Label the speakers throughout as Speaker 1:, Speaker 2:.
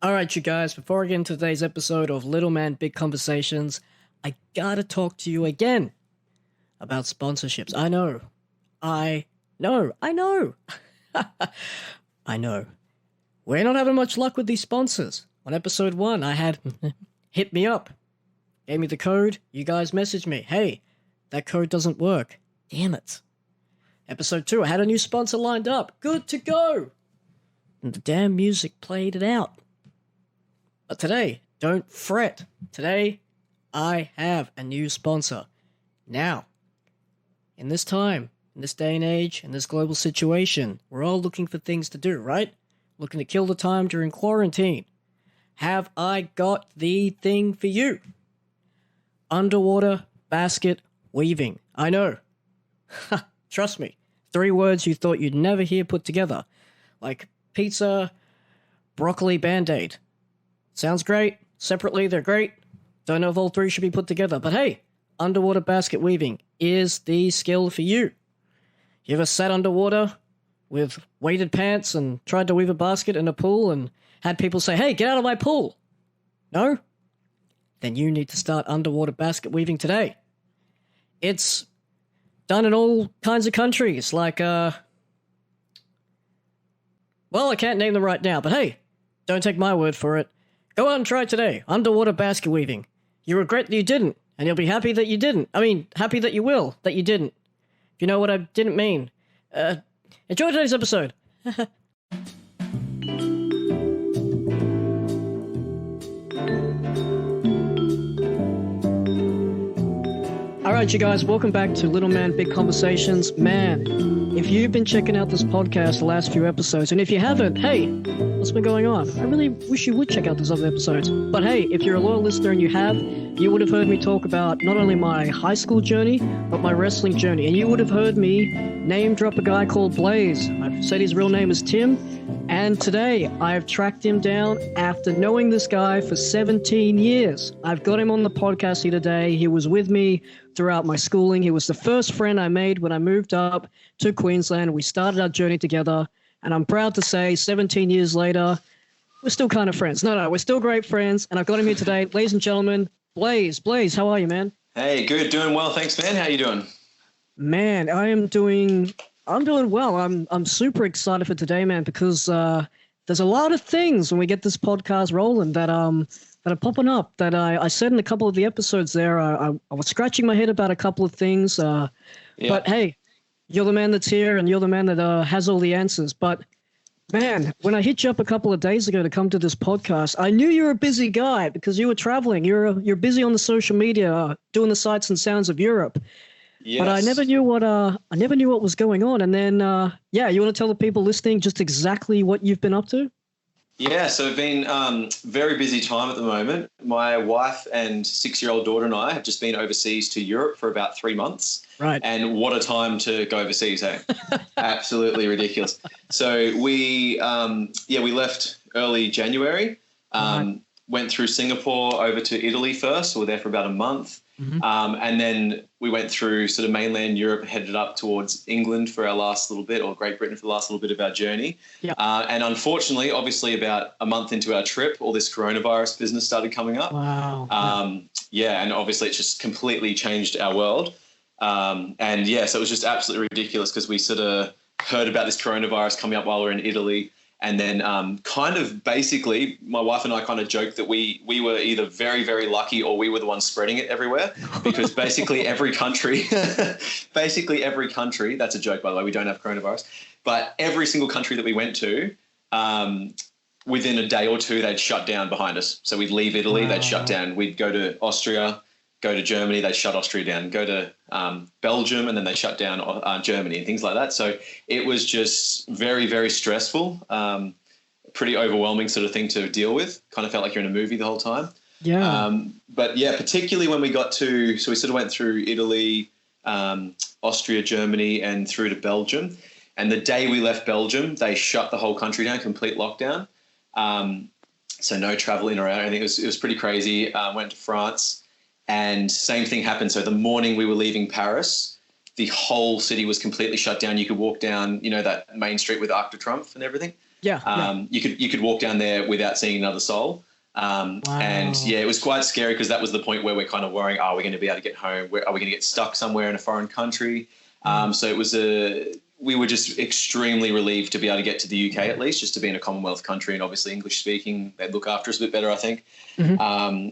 Speaker 1: All right, you guys, before I get into today's episode of Little Man Big Conversations, I gotta talk to you again about sponsorships. I know. I know. I know. We're not having much luck with these sponsors. On episode 1, I had hit me up. Gave me the code. You guys messaged me. Hey, that code doesn't work. Damn it. Episode 2, I had a new sponsor lined up. Good to go. And the damn music played it out. But today, don't fret. Today, I have a new sponsor. Now, in this time, in this day and age, in this global situation, we're all looking for things to do, right? Looking to kill the time during quarantine. Have I got the thing for you? Underwater basket weaving. I know. Trust me. 3 words you thought you'd never hear put together. Like pizza, broccoli, Band-Aid. Sounds great. Separately, they're great. Don't know if all 3 should be put together. But hey, underwater basket weaving is the skill for you. You ever sat underwater with weighted pants and tried to weave a basket in a pool and had people say, hey, get out of my pool? No? Then you need to start underwater basket weaving today. It's done in all kinds of countries, like, well, I can't name them right now, but hey, don't take my word for it. Go out and try it today, underwater basket weaving. You regret that you didn't, and you'll be happy that you didn't. I mean, happy that you will, that you didn't. If you know what I didn't mean. Enjoy today's episode. Alright, you guys, welcome back to Little Man Big Conversations. Man, if you've been checking out this podcast the last few episodes, and if you haven't, hey, what's been going on? I really wish you would check out those other episodes. But hey, if you're a loyal listener and you have, you would have heard me talk about not only my high school journey, but my wrestling journey. And you would have heard me name drop a guy called Blaze. I've said his real name is Tim. And today, I've tracked him down after knowing this guy for 17 years. I've got him on the podcast here today. He was with me throughout my schooling. He was the first friend I made when I moved up to Queensland. We started our journey together. And I'm proud to say, 17 years later, we're still kind of friends. No, we're still great friends. And I've got him here today. Ladies and gentlemen, Blaze. Blaze, how are you, man?
Speaker 2: Hey, good. Doing well. Thanks, man. How you doing?
Speaker 1: Man, I'm doing well. I'm super excited for today, man, because there's a lot of things when we get this podcast rolling that are popping up that I said in a couple of the episodes there. I was scratching my head about a couple of things. But hey, you're the man that's here and you're the man that has all the answers. But man, when I hit you up a couple of days ago to come to this podcast, I knew you were a busy guy because you were traveling. You're busy on the social media, doing the sights and sounds of Europe.
Speaker 2: Yes.
Speaker 1: But I never knew what was going on. And then, you want to tell the people listening just exactly what you've been up to?
Speaker 2: Yeah, so I've been very busy time at the moment. My wife and 6-year-old daughter and I have just been overseas to Europe for about 3 months.
Speaker 1: Right.
Speaker 2: And what a time to go overseas, hey? Absolutely ridiculous. So we left early January, went through Singapore over to Italy first. We were there for about a month. Mm-hmm. And then we went through sort of mainland Europe, headed up towards England for our last little bit, or Great Britain for the last little bit of our journey. Yep. And unfortunately, obviously about a month into our trip, all this coronavirus business started coming up.
Speaker 1: Wow.
Speaker 2: And obviously it's just completely changed our world. So it was just absolutely ridiculous because we sort of heard about this coronavirus coming up while we were in Italy. And then kind of basically my wife and I kind of joked that we were either very, very lucky or we were the ones spreading it everywhere because basically every country, that's a joke, by the way, we don't have coronavirus, but every single country that we went to, within a day or two, they'd shut down behind us. So we'd leave Italy, they'd shut down. We'd go to Austria, go to Germany, they'd shut Austria down, go to Belgium, and then they shut down Germany and things like that. So it was just very, very stressful, pretty overwhelming sort of thing to deal with. Kind of felt like you're in a movie the whole time.
Speaker 1: Yeah.
Speaker 2: Particularly when we got to, so we sort of went through Italy, Austria, Germany, and through to Belgium. And the day we left Belgium, they shut the whole country down, complete lockdown. So no travel in or out. I think it was pretty crazy. Went to France. And same thing happened. So the morning we were leaving Paris, the whole city was completely shut down. You could walk down, that main street with Arc de Triomphe and everything.
Speaker 1: Yeah.
Speaker 2: You could walk down there without seeing another soul.
Speaker 1: Wow.
Speaker 2: And yeah, it was quite scary because that was the point where we're kind of worrying, are we going to be able to get home? Are we going to get stuck somewhere in a foreign country? So it was we were just extremely relieved to be able to get to the UK at least, just to be in a Commonwealth country and obviously English speaking. They'd look after us a bit better, I think.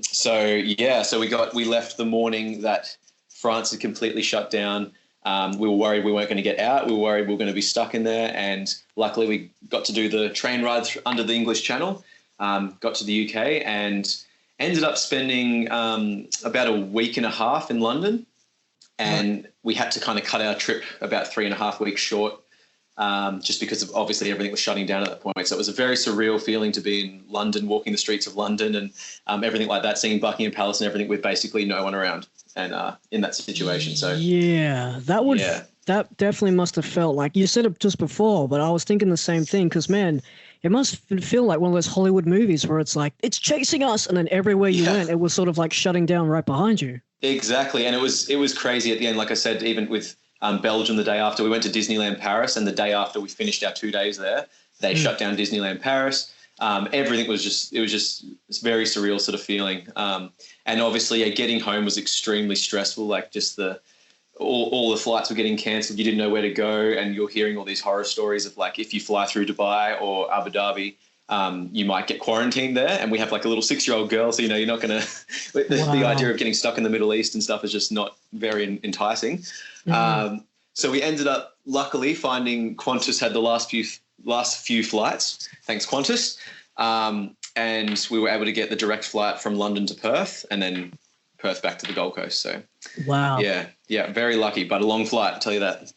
Speaker 2: So we left the morning that France had completely shut down. We were worried we weren't going to get out. We were worried we were going to be stuck in there. And luckily we got to do the train ride under the English Channel, got to the UK and ended up spending about a week and a half in London. And we had to kind of cut our trip about 3.5 weeks short, just because of obviously everything was shutting down at that point. So it was a very surreal feeling to be in London, walking the streets of London and everything like that, seeing Buckingham Palace and everything with basically no one around and in that situation. So
Speaker 1: that definitely must have felt like, you said it just before, but I was thinking the same thing because, man, it must feel like one of those Hollywood movies where it's like, it's chasing us. And then everywhere you went, it was sort of like shutting down right behind you. Exactly.
Speaker 2: And it was crazy at the end. Like I said, even with Belgium the day after, we went to Disneyland Paris, and the day after we finished our 2 days there, they shut down Disneyland Paris. Everything was just this very surreal sort of feeling. And obviously getting home was extremely stressful. Like just all the flights were getting cancelled. You didn't know where to go. And you're hearing all these horror stories of like, if you fly through Dubai or Abu Dhabi, you might get quarantined there. And we have like a little 6-year-old girl. So, you're not going to, the idea of getting stuck in the Middle East and stuff is just not very enticing. So we ended up luckily finding Qantas had the last few flights. Thanks, Qantas. And we were able to get the direct flight from London to Perth and then Perth back to the Gold Coast. So,
Speaker 1: wow.
Speaker 2: Yeah, very lucky, but a long flight, I'll tell you that.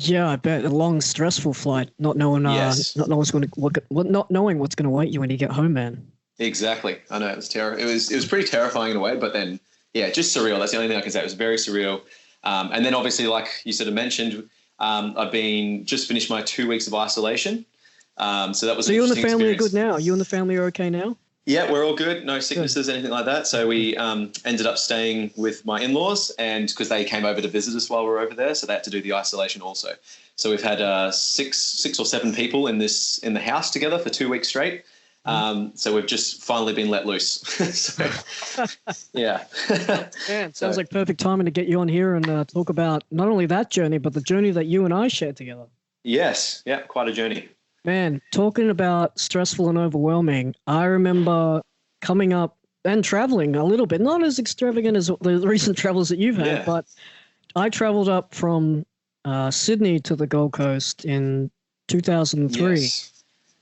Speaker 1: Yeah, I bet a long, stressful flight, not knowing what's going to await you when you get home, man.
Speaker 2: Exactly, I know it was terrible. It was pretty terrifying in a way, but then just surreal. That's the only thing I can say. It was very surreal. And then obviously, like you sort of mentioned, I've just finished my 2 weeks of isolation. So that was. So
Speaker 1: you and the family
Speaker 2: experience.
Speaker 1: Are good now. You and the family are okay now.
Speaker 2: Yeah, we're all good. No sicknesses, anything like that. So we ended up staying with my in-laws, and because they came over to visit us while we were over there, so they had to do the isolation also. So we've had six or seven people in the house together for 2 weeks straight. So we've just finally been let loose. So, yeah.
Speaker 1: Man, sounds like perfect timing to get you on here and talk about not only that journey, but the journey that you and I shared together.
Speaker 2: Yes. Yeah, quite a journey.
Speaker 1: Man, talking about stressful and overwhelming, I remember coming up and traveling a little bit, not as extravagant as the recent travels that you've had, but I traveled up from Sydney to the Gold Coast in 2003. Yes.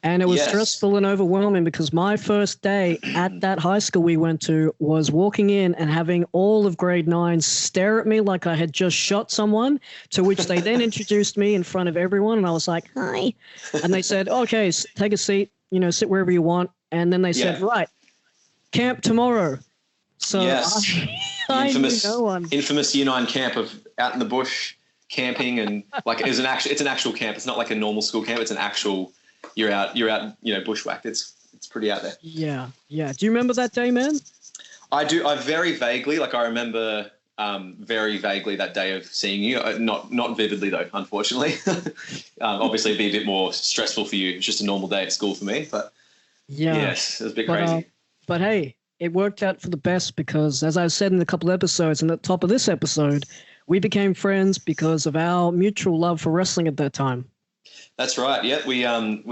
Speaker 1: And it was stressful and overwhelming because my first day at that high school we went to was walking in and having all of grade 9 stare at me like I had just shot someone, to which they then introduced me in front of everyone. And I was like, hi. And they said, okay, take a seat, sit wherever you want. And then they said, right, camp tomorrow. So I knew no one.
Speaker 2: Infamous Year 9 camp of out in the bush camping, and like it's an actual camp. It's not like a normal school camp. It's an actual. You're out, bushwhacked. It's pretty out there.
Speaker 1: Yeah. Do you remember that day, man?
Speaker 2: I do. I very vaguely, I remember very vaguely that day of seeing you. Not vividly though, unfortunately. Obviously, it'd be a bit more stressful for you. It's just a normal day at school for me, but yes, it was a bit crazy.
Speaker 1: But hey, it worked out for the best because, as I said in a couple of episodes, and at the top of this episode, we became friends because of our mutual love for wrestling at that time.
Speaker 2: That's right. Yeah, we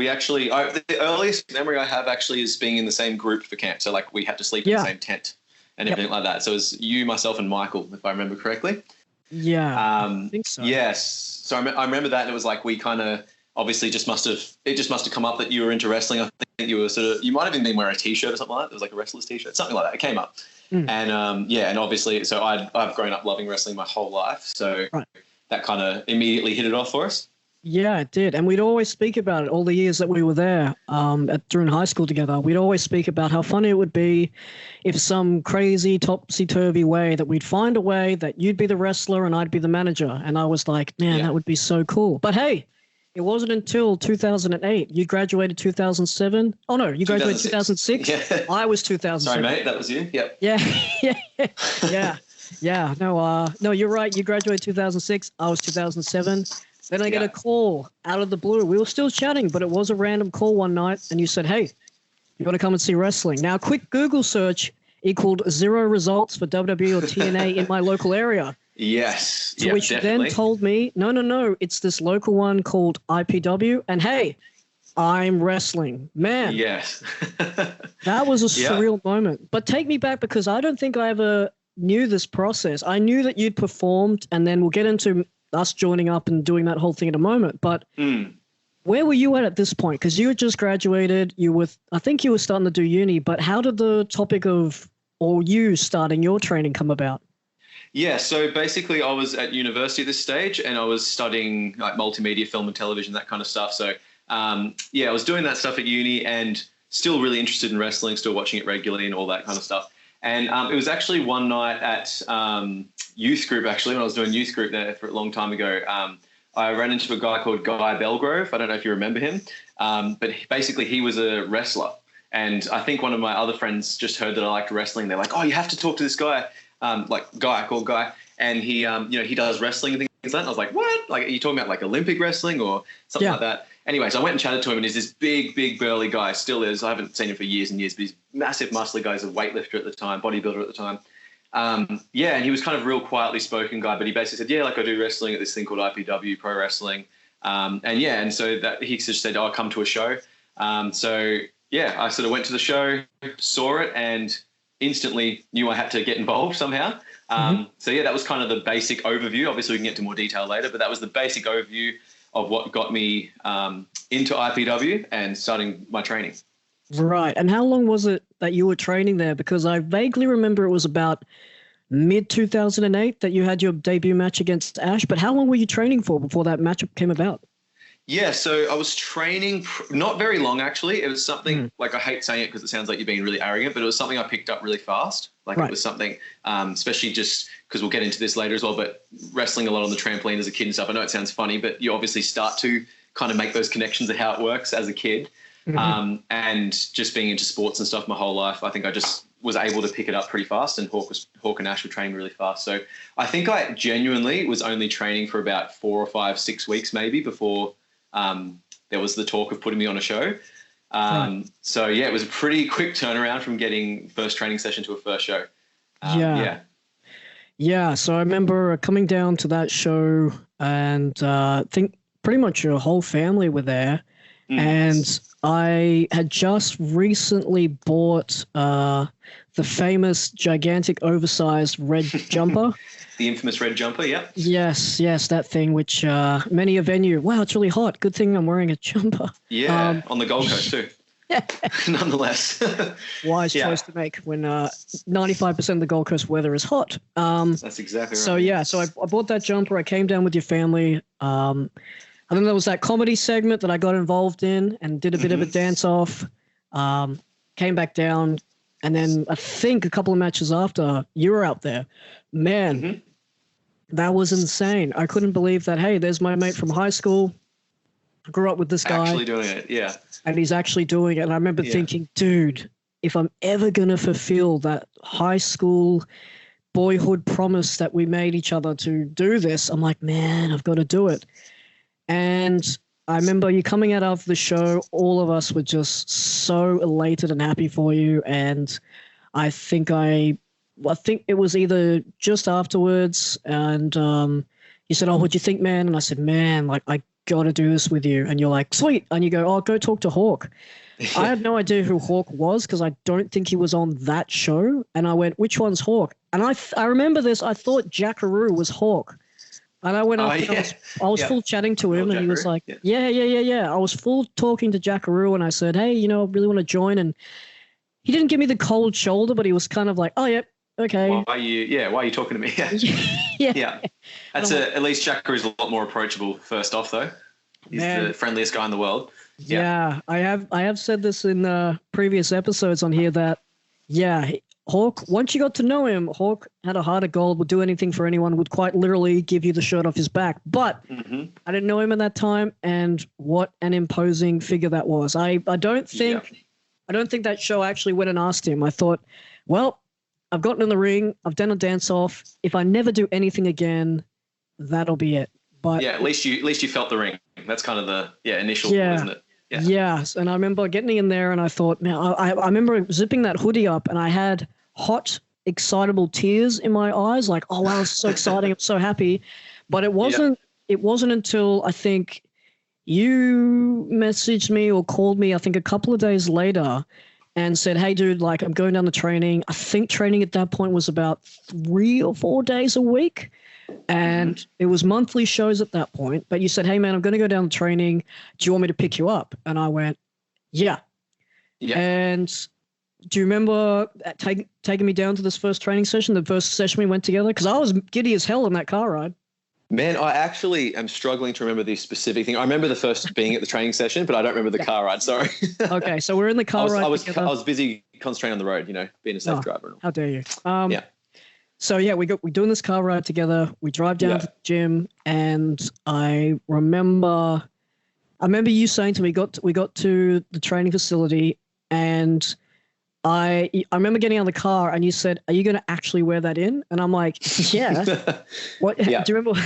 Speaker 2: actually the earliest memory I have actually is being in the same group for camp. So we had to sleep in the same tent and everything like that. So it was you, myself, and Michael, if I remember correctly.
Speaker 1: Yeah,
Speaker 2: I
Speaker 1: think so.
Speaker 2: Yes. So I remember that, and it was like we kind of obviously just must have come up that you were into wrestling. I think you were you might have even been wearing a T-shirt or something like that. It was like a wrestler's T-shirt, something like that. It came up, and and obviously, so I've grown up loving wrestling my whole life. So that kind of immediately hit it off for us.
Speaker 1: Yeah, it did. And we'd always speak about it all the years that we were there during high school together. We'd always speak about how funny it would be if some crazy topsy-turvy way that we'd find a way that you'd be the wrestler and I'd be the manager. And I was like, man, that would be so cool. But hey, it wasn't until 2008. You graduated 2007. Oh, no, you graduated 2006.
Speaker 2: Yeah.
Speaker 1: I was 2007.
Speaker 2: Sorry, mate, that was you. Yep.
Speaker 1: Yeah. No, you're right. You graduated 2006. I was 2007. Then I get a call out of the blue. We were still chatting, but it was a random call one night, and you said, hey, you want to come and see wrestling? Now, a quick Google search equaled 0 results for WWE or TNA in my local area.
Speaker 2: Yes.
Speaker 1: To which
Speaker 2: definitely.
Speaker 1: you then told me, no, it's this local one called IPW, and hey, I'm wrestling. Man.
Speaker 2: Yes.
Speaker 1: That was a surreal moment. But take me back, because I don't think I ever knew this process. I knew that you'd performed, and then we'll get into us joining up and doing that whole thing in a moment. But where were you at this point? Because you had just graduated. I think you were starting to do uni, but how did the topic of, or you starting your training come about?
Speaker 2: Yeah, so basically I was at university at this stage, and I was studying like multimedia, film and television, that kind of stuff. So I was doing that stuff at uni and still really interested in wrestling, still watching it regularly and all that kind of stuff. And it was actually one night at youth group, actually, when I was doing youth group there for a long time ago. I ran into a guy called Guy Belgrove. I don't know if you remember him, but basically he was a wrestler. And I think one of my other friends just heard that I liked wrestling. They're like, oh, you have to talk to this guy, called Guy. And he, he does wrestling and things like that. And I was like, what? Like, are you talking about like Olympic wrestling or something like that? Anyways, I went and chatted to him, and he's this big, burly guy. Still is. I haven't seen him for years and years, but he's massive, muscly guy. He's a weightlifter at the time, bodybuilder at the time. And he was kind of real quietly spoken guy, but he basically said, I do wrestling at this thing called IPW, pro wrestling. And so that he just said, I'll come to a show. I sort of went to the show, saw it, and instantly knew I had to get involved somehow. That was kind of the basic overview. Obviously, we can get to more detail later, but that was the basic overview of what got me into IPW and starting my training.
Speaker 1: Right. And how long was it that you were training there? Because I vaguely remember it was about mid-2008 that you had your debut match against Ash. But how long were you training for before that matchup came about?
Speaker 2: Yeah, so I was training not very long, actually. It was something, like, I hate saying it because it sounds like you're being really arrogant, but it was something I picked up really fast. Like, It was something, especially just because we'll get into this later as well, but wrestling a lot on the trampoline as a kid and stuff. I know it sounds funny, but you obviously start to kind of make those connections of how it works as a kid. And just being into sports and stuff my whole life, I think I just was able to pick it up pretty fast, and Hawk and Ash were training really fast. So I think I genuinely was only training for about 4 or 5, 6 weeks maybe before there was the talk of putting me on a show. It was a pretty quick turnaround from getting first training session to a first show.
Speaker 1: So I remember coming down to that show, and I think pretty much your whole family were there. And I had just recently bought the famous, gigantic, oversized red jumper.
Speaker 2: The infamous red jumper, yeah.
Speaker 1: Yes, that thing which many a venue, wow, it's really hot. Good thing I'm wearing a jumper.
Speaker 2: Yeah, on the Gold Coast too. Nonetheless.
Speaker 1: Wise choice to make when 95% of the Gold Coast weather is hot.
Speaker 2: That's exactly right.
Speaker 1: So I bought that jumper. I came down with your family. And then there was that comedy segment that I got involved in and did a bit of a dance-off. Came back down, and then I think a couple of matches after, you were out there. Man, that was insane. I couldn't believe that, hey, there's my mate from high school. I grew up with this guy.
Speaker 2: Actually doing it, yeah.
Speaker 1: And he's actually doing it. And I remember thinking, dude, if I'm ever going to fulfill that high school boyhood promise that we made each other to do this, I'm like, man, I've got to do it. And I remember you coming out of the show, all of us were just so elated and happy for you. And I think it was either just afterwards, and you said, oh, what'd you think, man? And I said, man, like, I got to do this with you. And you're like, sweet. And you go, oh, go talk to Hawk. I had no idea who Hawk was because I don't think he was on that show. And I went, which one's Hawk? And I remember this. I thought Jackaroo was Hawk. And I went up and I was full chatting to him, and he was like, yeah. I was full talking to Jackaroo, and I said, hey, I really want to join. And he didn't give me the cold shoulder, but he was kind of like, oh, yeah, okay.
Speaker 2: Why are you talking to me? Yeah. That's at least Jackaroo's a lot more approachable first off, though. He's the friendliest guy in the world.
Speaker 1: Yeah, I have said this in previous episodes on here that, Hawk, once you got to know him, Hawk had a heart of gold, would do anything for anyone, would quite literally give you the shirt off his back. But I didn't know him at that time, and what an imposing figure that was. I don't think that show actually went and asked him. I thought, well, I've gotten in the ring, I've done a dance off. If I never do anything again, that'll be it. But
Speaker 2: yeah, at least you felt the ring. That's kind of the initial, isn't it? Yeah.
Speaker 1: Yes, and I remember getting in there, and I thought, man, I remember zipping that hoodie up, and I had hot, excitable tears in my eyes, like, oh wow, this is so exciting, I'm so happy. But it wasn't until I think you messaged me or called me, I think a couple of days later, and said, hey dude, like, I'm going down to training. I think training at that point was about 3 or 4 days a week. And it was monthly shows at that point. But you said, hey, man, I'm going to go down to training. Do you want me to pick you up? And I went, yeah. And do you remember taking me down to this first training session, the first session we went together? Because I was giddy as hell on that car ride.
Speaker 2: Man, I actually am struggling to remember the specific thing. I remember the first being at the training session, but I don't remember the car ride. Sorry.
Speaker 1: Okay, so we're in the car ride together.
Speaker 2: I was busy concentrating on the road, being a safe driver.
Speaker 1: How dare you? So we're doing this car ride together. We drive down to the gym, and I remember you saying to me, we got to the training facility, and I remember getting out of the car, and you said, "Are you going to actually wear that in?" And I'm like, "Yeah." What? Yeah. Do you remember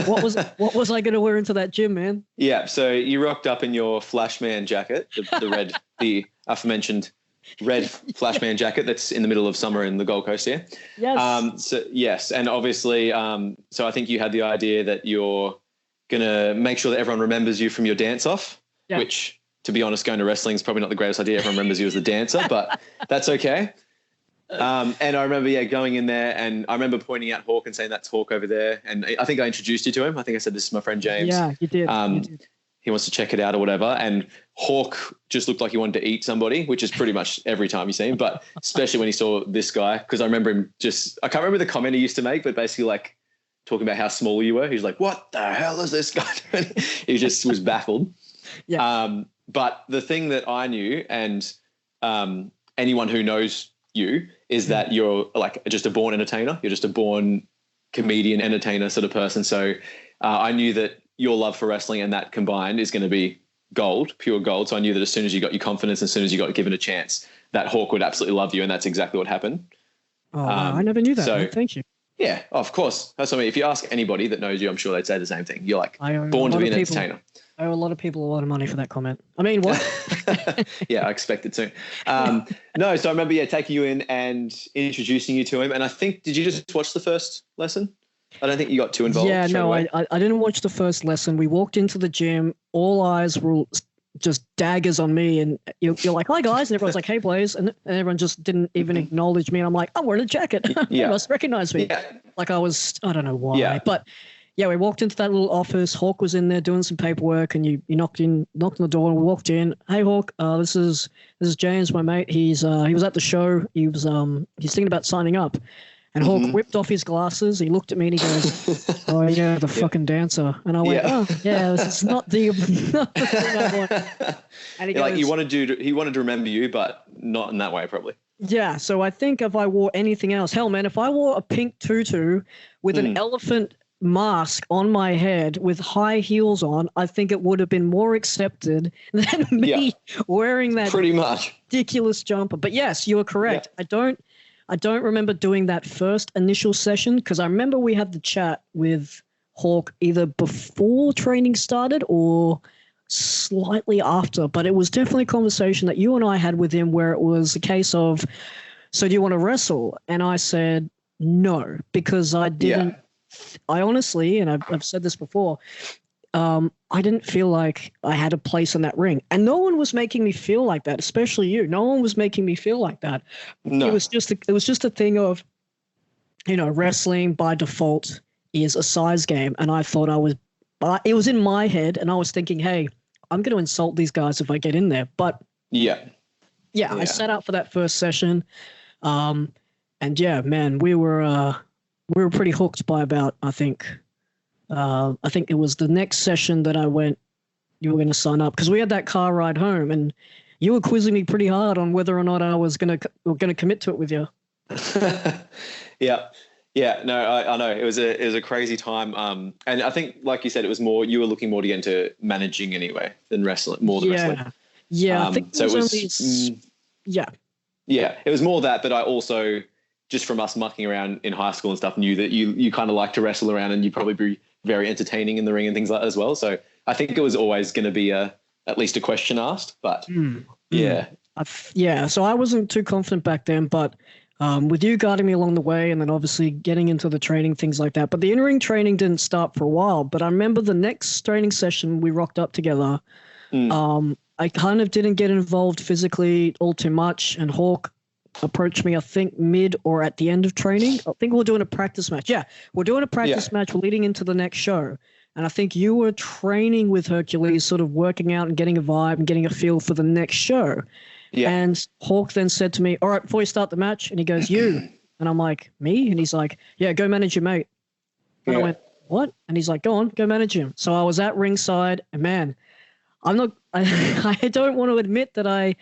Speaker 1: what was I going to wear into that gym, man? Yeah.
Speaker 2: So you rocked up in your Flashman jacket, the red, the aforementioned red Flashman jacket that's in the middle of summer in the Gold Coast here.
Speaker 1: Yes.
Speaker 2: And obviously, so I think you had the idea that you're gonna make sure that everyone remembers you from your dance off, which, to be honest, going to wrestling is probably not the greatest idea. Everyone remembers you as the dancer, but that's okay. And I remember, going in there, and I remember pointing out Hawk and saying, that's Hawk over there. And I think I introduced you to him. I think I said, this is my friend James.
Speaker 1: Yeah, you did.
Speaker 2: He wants to check it out or whatever. And Hawk just looked like he wanted to eat somebody, which is pretty much every time you see him, but especially when he saw this guy, because I remember him I can't remember the comment he used to make, but basically like talking about how small you were. He's like, what the hell is this guy doing? He just was baffled.
Speaker 1: Yeah.
Speaker 2: But the thing that I knew, and anyone who knows you, is that you're like just a born entertainer. You're just a born comedian, entertainer sort of person. So I knew that your love for wrestling and that combined is going to be gold, pure gold. So I knew that as soon as you got your confidence, as soon as you got given a chance, that Hawk would absolutely love you. And that's exactly what happened.
Speaker 1: Oh, I never knew that. So, thank you.
Speaker 2: Yeah, of course. That's what I mean. If you ask anybody that knows you, I'm sure they'd say the same thing. You're like born to be an entertainer.
Speaker 1: I owe a lot of people a lot of money for that comment. I mean, what?
Speaker 2: Yeah, I expect it soon. No, so I remember, taking you in and introducing you to him. And I think, did you just watch the first lesson? I don't think you got too involved.
Speaker 1: Yeah, no, I didn't watch the first lesson. We walked into the gym. All eyes were just daggers on me. And you're like, hi, guys. And everyone's like, hey, Blaze. And everyone just didn't even acknowledge me. And I'm like, I'm wearing a jacket. They must recognize me. Yeah. Like I was, I don't know why. Yeah. But yeah, we walked into that little office. Hawk was in there doing some paperwork, and you knocked on the door, and we walked in. Hey, Hawk, this is James, my mate. He was at the show. He's thinking about signing up. And Hawk whipped off his glasses. He looked at me and he goes, "Oh yeah, the fucking dancer." And I went, "Oh yeah, this is not the thing I want." And he goes,
Speaker 2: like, he wanted to remember you, but not in that way, probably.
Speaker 1: Yeah. So I think if I wore anything else, hell, man, if I wore a pink tutu with an elephant mask on my head with high heels on, I think it would have been more accepted than me wearing that
Speaker 2: pretty much
Speaker 1: ridiculous jumper. But yes, you are correct. Yeah. I don't remember doing that first initial session, because I remember we had the chat with Hawk either before training started or slightly after, but it was definitely a conversation that you and I had with him where it was a case of, so do you want to wrestle? And I said no, because I didn't. I honestly, and I've said this before, I didn't feel like I had a place in that ring. And no one was making me feel like that, especially you. No one was making me feel like that. No. It was just a thing of, wrestling by default is a size game. And I thought it was in my head, and I was thinking, hey, I'm going to insult these guys if I get in there. But yeah, I sat out for that first session. And yeah, man, we were pretty hooked by about, I think it was the next session that I went, you were going to sign up, because we had that car ride home and you were quizzing me pretty hard on whether or not I was going to commit to it with you.
Speaker 2: Yeah. No, I know it was a crazy time. And I think, like you said, it was more, you were looking more to get into managing anyway than wrestling, more than wrestling.
Speaker 1: Yeah. I think
Speaker 2: so it was, it was more that, but I also, just from us mucking around in high school and stuff, knew that you kind of like to wrestle around, and you'd probably be very entertaining in the ring and things like that as well. So I think it was always going to be at least a question asked, but yeah.
Speaker 1: So I wasn't too confident back then, but with you guiding me along the way and then obviously getting into the training, things like that. But the in-ring training didn't start for a while. But I remember the next training session we rocked up together. I kind of didn't get involved physically all too much, and Hawk approached me, I think, mid or at the end of training. I think we were doing a practice match. Yeah, we're doing a practice match. We're leading into the next show. And I think you were training with Hercules, sort of working out and getting a vibe and getting a feel for the next show. Yeah. And Hawk then said to me, all right, before you start the match, and he goes, you. And I'm like, me? And he's like, yeah, go manage your mate. And I went, what? And he's like, go on, go manage him. So I was at ringside, and man, I don't want to admit that I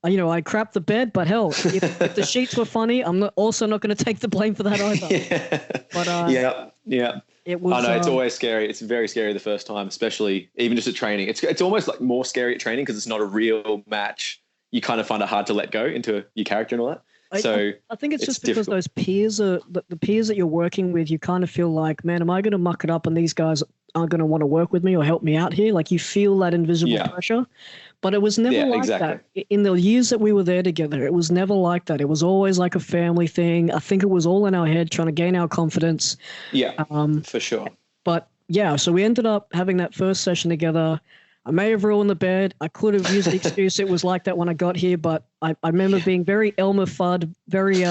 Speaker 1: crapped the bed, but hell, if the sheets were funny, I'm also not going to take the blame for that either. But it was. I know it's always scary. It's very scary the first time, especially even just at training. It's almost like more scary at training because it's not a real match. You kind of find it hard to let go into your character and all that. I think it's just because those peers are the peers that you're working with. You kind of feel like, man, am I going to muck it up and these guys aren't going to want to work with me or help me out here? Like you feel that invisible pressure, but it was never like that. In the years that we were there together, it was never like that. It was always like a family thing. I think it was all in our head, trying to gain our confidence. Yeah, for sure. But yeah, so we ended up having that first session together. I may have ruined the bed. I could have used the excuse it was like that when I got here, but I remember being very Elmer Fudd, very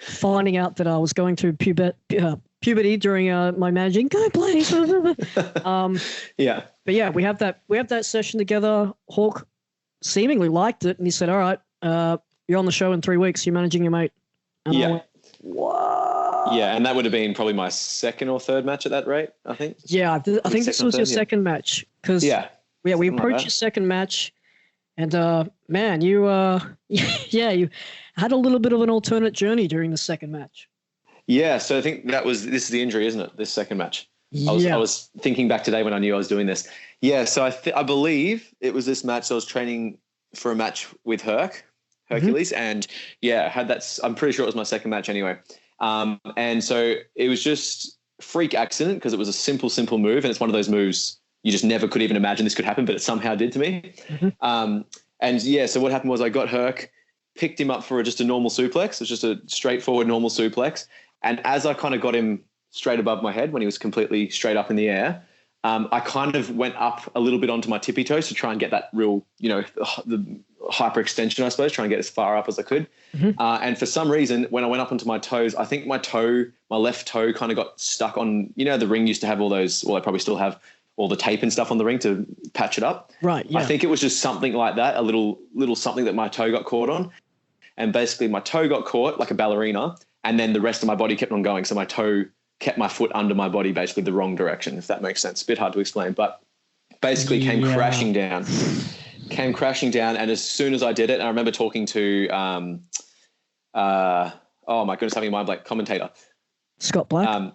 Speaker 1: finding out that I was going through puberty during my managing. Go play. But yeah, we have that session together. Hawk seemingly liked it, and he said, "All right, you're on the show in 3 weeks. You're managing your mate." And I went, what? Yeah, and that would have been probably my second or third match at that rate, I think. Yeah, I think this was your second match because we approached your second match, and man, you you had a little bit of an alternate journey during the second match. Yeah, so I think this is the injury, isn't it? This second match. I was thinking back today when I knew I was doing this. Yeah, so I believe it was this match. So I was training for a match with Hercules, and had that. I'm pretty sure it was my second match anyway. And so it was just freak accident because it was a simple move, and it's one of those moves you just never could even imagine this could happen, but it somehow did to me. So what happened was I got Herc, picked him up for just a normal suplex. It was just a straightforward normal suplex. And as I kind of got him straight above my head when he was completely straight up in the air, I kind of went up a little bit onto my tippy toes to try and get that real, the hyperextension, I suppose, try and get as far up as I could. And for some reason, when I went up onto my toes, I think my left toe kind of got stuck on, the ring used to have all those, well, I probably still have all the tape and stuff on the ring to patch it up. Right. Yeah. I think it was just something like that, a little something that my toe got caught on. And basically my toe got caught like a ballerina, and then the rest of my body kept on going. So my toe kept my foot under my body, basically the wrong direction, if that makes sense. A bit hard to explain, but basically came crashing down. And as soon as I did it, and I remember talking to, oh my goodness, having a mind blank, commentator. Scott Black?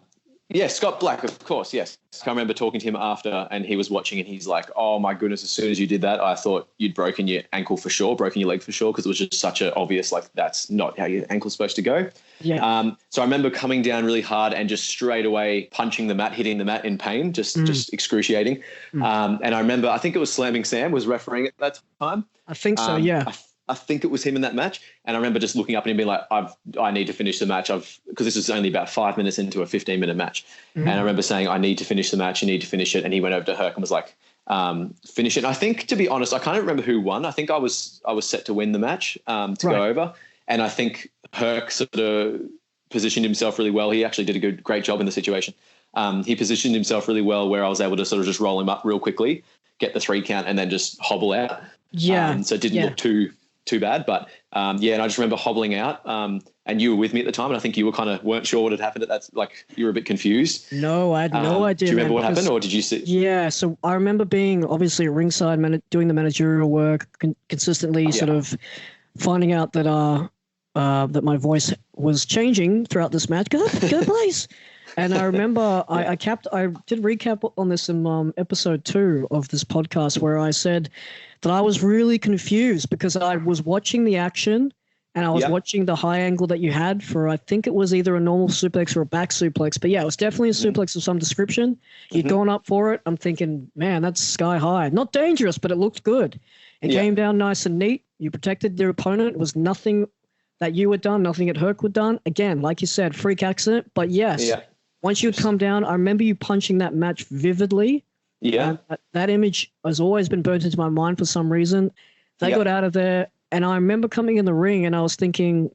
Speaker 1: Scott Black, of course, yes. I remember talking to him after, and he was watching, and he's like, oh my goodness, as soon as you did that, I thought you'd broken your ankle for sure, broken your leg for sure, because it was just such an obvious, like, that's not how your ankle's supposed to go. Yeah. So I remember coming down really hard and just straight away punching the mat, hitting the mat in pain, just excruciating. And I remember, I think it was Slamming Sam was refereeing at that time. I think so, yeah. I think it was him in that match. And I remember just looking up at him and being like, I need to finish the match. Because this was only about 5 minutes into a 15-minute match. And I remember saying, I need to finish the match. You need to finish it. And he went over to Herc and was like, finish it. And I think, to be honest, I can't remember who won. I think I was set to win the match to go over. And I think Herc sort of positioned himself really well. He actually did a great job in the situation. He positioned himself really well where I was able to sort of just roll him up real quickly, get the 3 count, and then just hobble out. Yeah. So it didn't look too bad, but and I just remember hobbling out, and you were with me at the time, and I think you were weren't sure what had happened. You were a bit confused. No, I had no idea. Do you remember what happened, or did you see? Yeah, so I remember being obviously at ringside, doing the managerial work, consistently sort of finding out that that my voice was changing throughout this match. Go please. And I remember I did recap on this in episode 2 of this podcast, where I said that I was really confused because I was watching the action and I was watching the high angle that you had for, I think it was either a normal suplex or a back suplex, but yeah, it was definitely a suplex of some description. You'd gone up for it. I'm thinking, man, that's sky high. Not dangerous, but it looked good. It came down nice and neat. You protected your opponent. It was nothing that you had done, nothing that Herc had done. Again, like you said, freak accident. But yes, once you'd come down, I remember you punching that match vividly.
Speaker 2: Yeah.
Speaker 1: That image has always been burnt into my mind for some reason. They got out of there, and I remember coming in the ring, and I was thinking,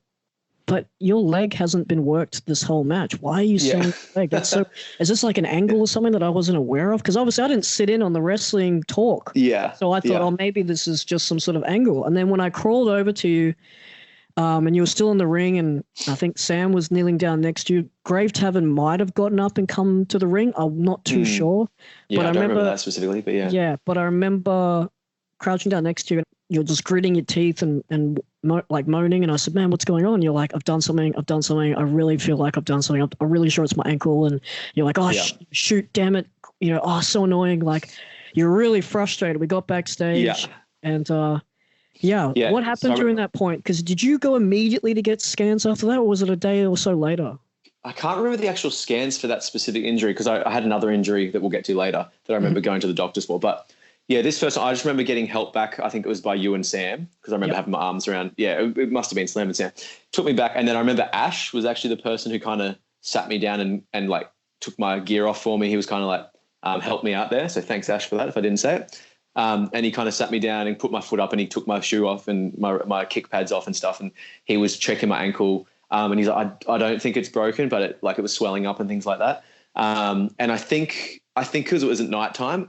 Speaker 1: but your leg hasn't been worked this whole match. Why are you selling your leg? That's so. Is this like an angle or something that I wasn't aware of? Because obviously I didn't sit in on the wrestling talk.
Speaker 2: Yeah.
Speaker 1: So I thought, oh, maybe this is just some sort of angle. And then when I crawled over to you, and you were still in the ring, and I think Sam was kneeling down next to you. Grave Tavern might have gotten up and come to the ring. I'm not too sure.
Speaker 2: Yeah,
Speaker 1: but
Speaker 2: I don't remember that specifically, but yeah.
Speaker 1: Yeah, but I remember crouching down next to you, and you're just gritting your teeth and like moaning. And I said, man, what's going on? And you're like, I've done something. I really feel like I've done something. I'm really sure it's my ankle. And you're like, oh, shoot, damn it. You know, oh, so annoying. Like, you're really frustrated. We got backstage. And, what happened during that point? Because did you go immediately to get scans after that, or was it a day or so later?
Speaker 2: I can't remember the actual scans for that specific injury because I had another injury that we'll get to later that I remember going to the doctors for. But yeah, this first one, I just remember getting help back. I think it was by you and Sam because I remember having my arms around. Yeah, it must have been Slam and Sam. Took me back. And then I remember Ash was actually the person who kind of sat me down and like took my gear off for me. He was kind of like helped me out there. So thanks, Ash, for that if I didn't say it. And he kind of sat me down and put my foot up and he took my shoe off and my kick pads off and stuff. And he was checking my ankle. And he's like, I don't think it's broken, but it was swelling up and things like that. And I think because it was at nighttime,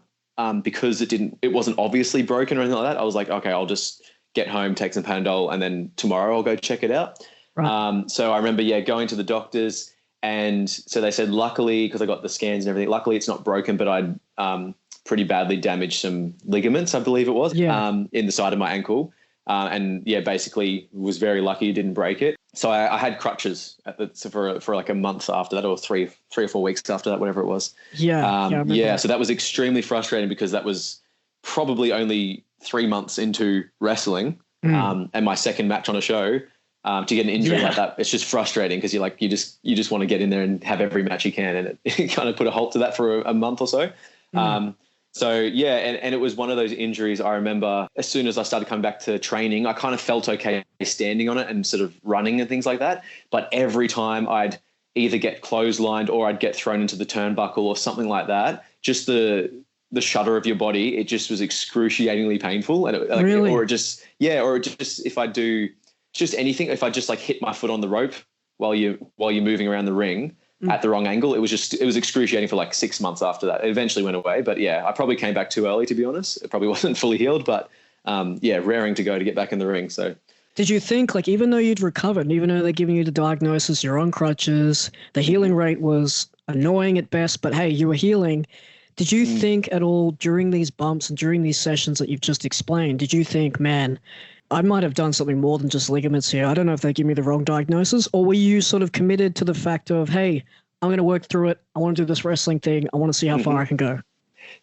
Speaker 2: because it wasn't obviously broken or anything like that, I was like, okay, I'll just get home, take some Panadol, and then tomorrow I'll go check it out. Right. So I remember, going to the doctors, and so they said, luckily, because I got the scans and everything, luckily it's not broken, but I'd pretty badly damaged some ligaments, I believe it was, in the side of my ankle. And basically was very lucky it didn't break it. So I had crutches for like a month after that, or three or 4 weeks after that, whatever it was. So that was extremely frustrating because that was probably only 3 months into wrestling, and my second match on a show. To get an injury like that, it's just frustrating because you just want to get in there and have every match you can, and it kind of put a halt to that for a month or so. And it was one of those injuries. I remember as soon as I started coming back to training, I kind of felt okay standing on it and sort of running and things like that. But every time I'd either get clotheslined or I'd get thrown into the turnbuckle or something like that, just the shudder of your body, it just was excruciatingly painful. And or just if I do just anything, if I just like hit my foot on the rope while you're moving around the ring at the wrong angle, it was excruciating for like 6 months after that. It eventually went away, but I probably came back too early, to be honest. It probably wasn't fully healed, but raring to go to get back in the ring. So
Speaker 1: did you think, like, even though you'd recovered, even though they're giving you the diagnosis, you're on crutches, the healing rate was annoying at best, but hey, you were healing. Did you think at all during these bumps and during these sessions that you've just explained, did you think, man, I might have done something more than just ligaments here. I don't know if they give me the wrong diagnosis, or were you sort of committed to the fact of, hey, I'm going to work through it. I want to do this wrestling thing. I want to see how far I can go.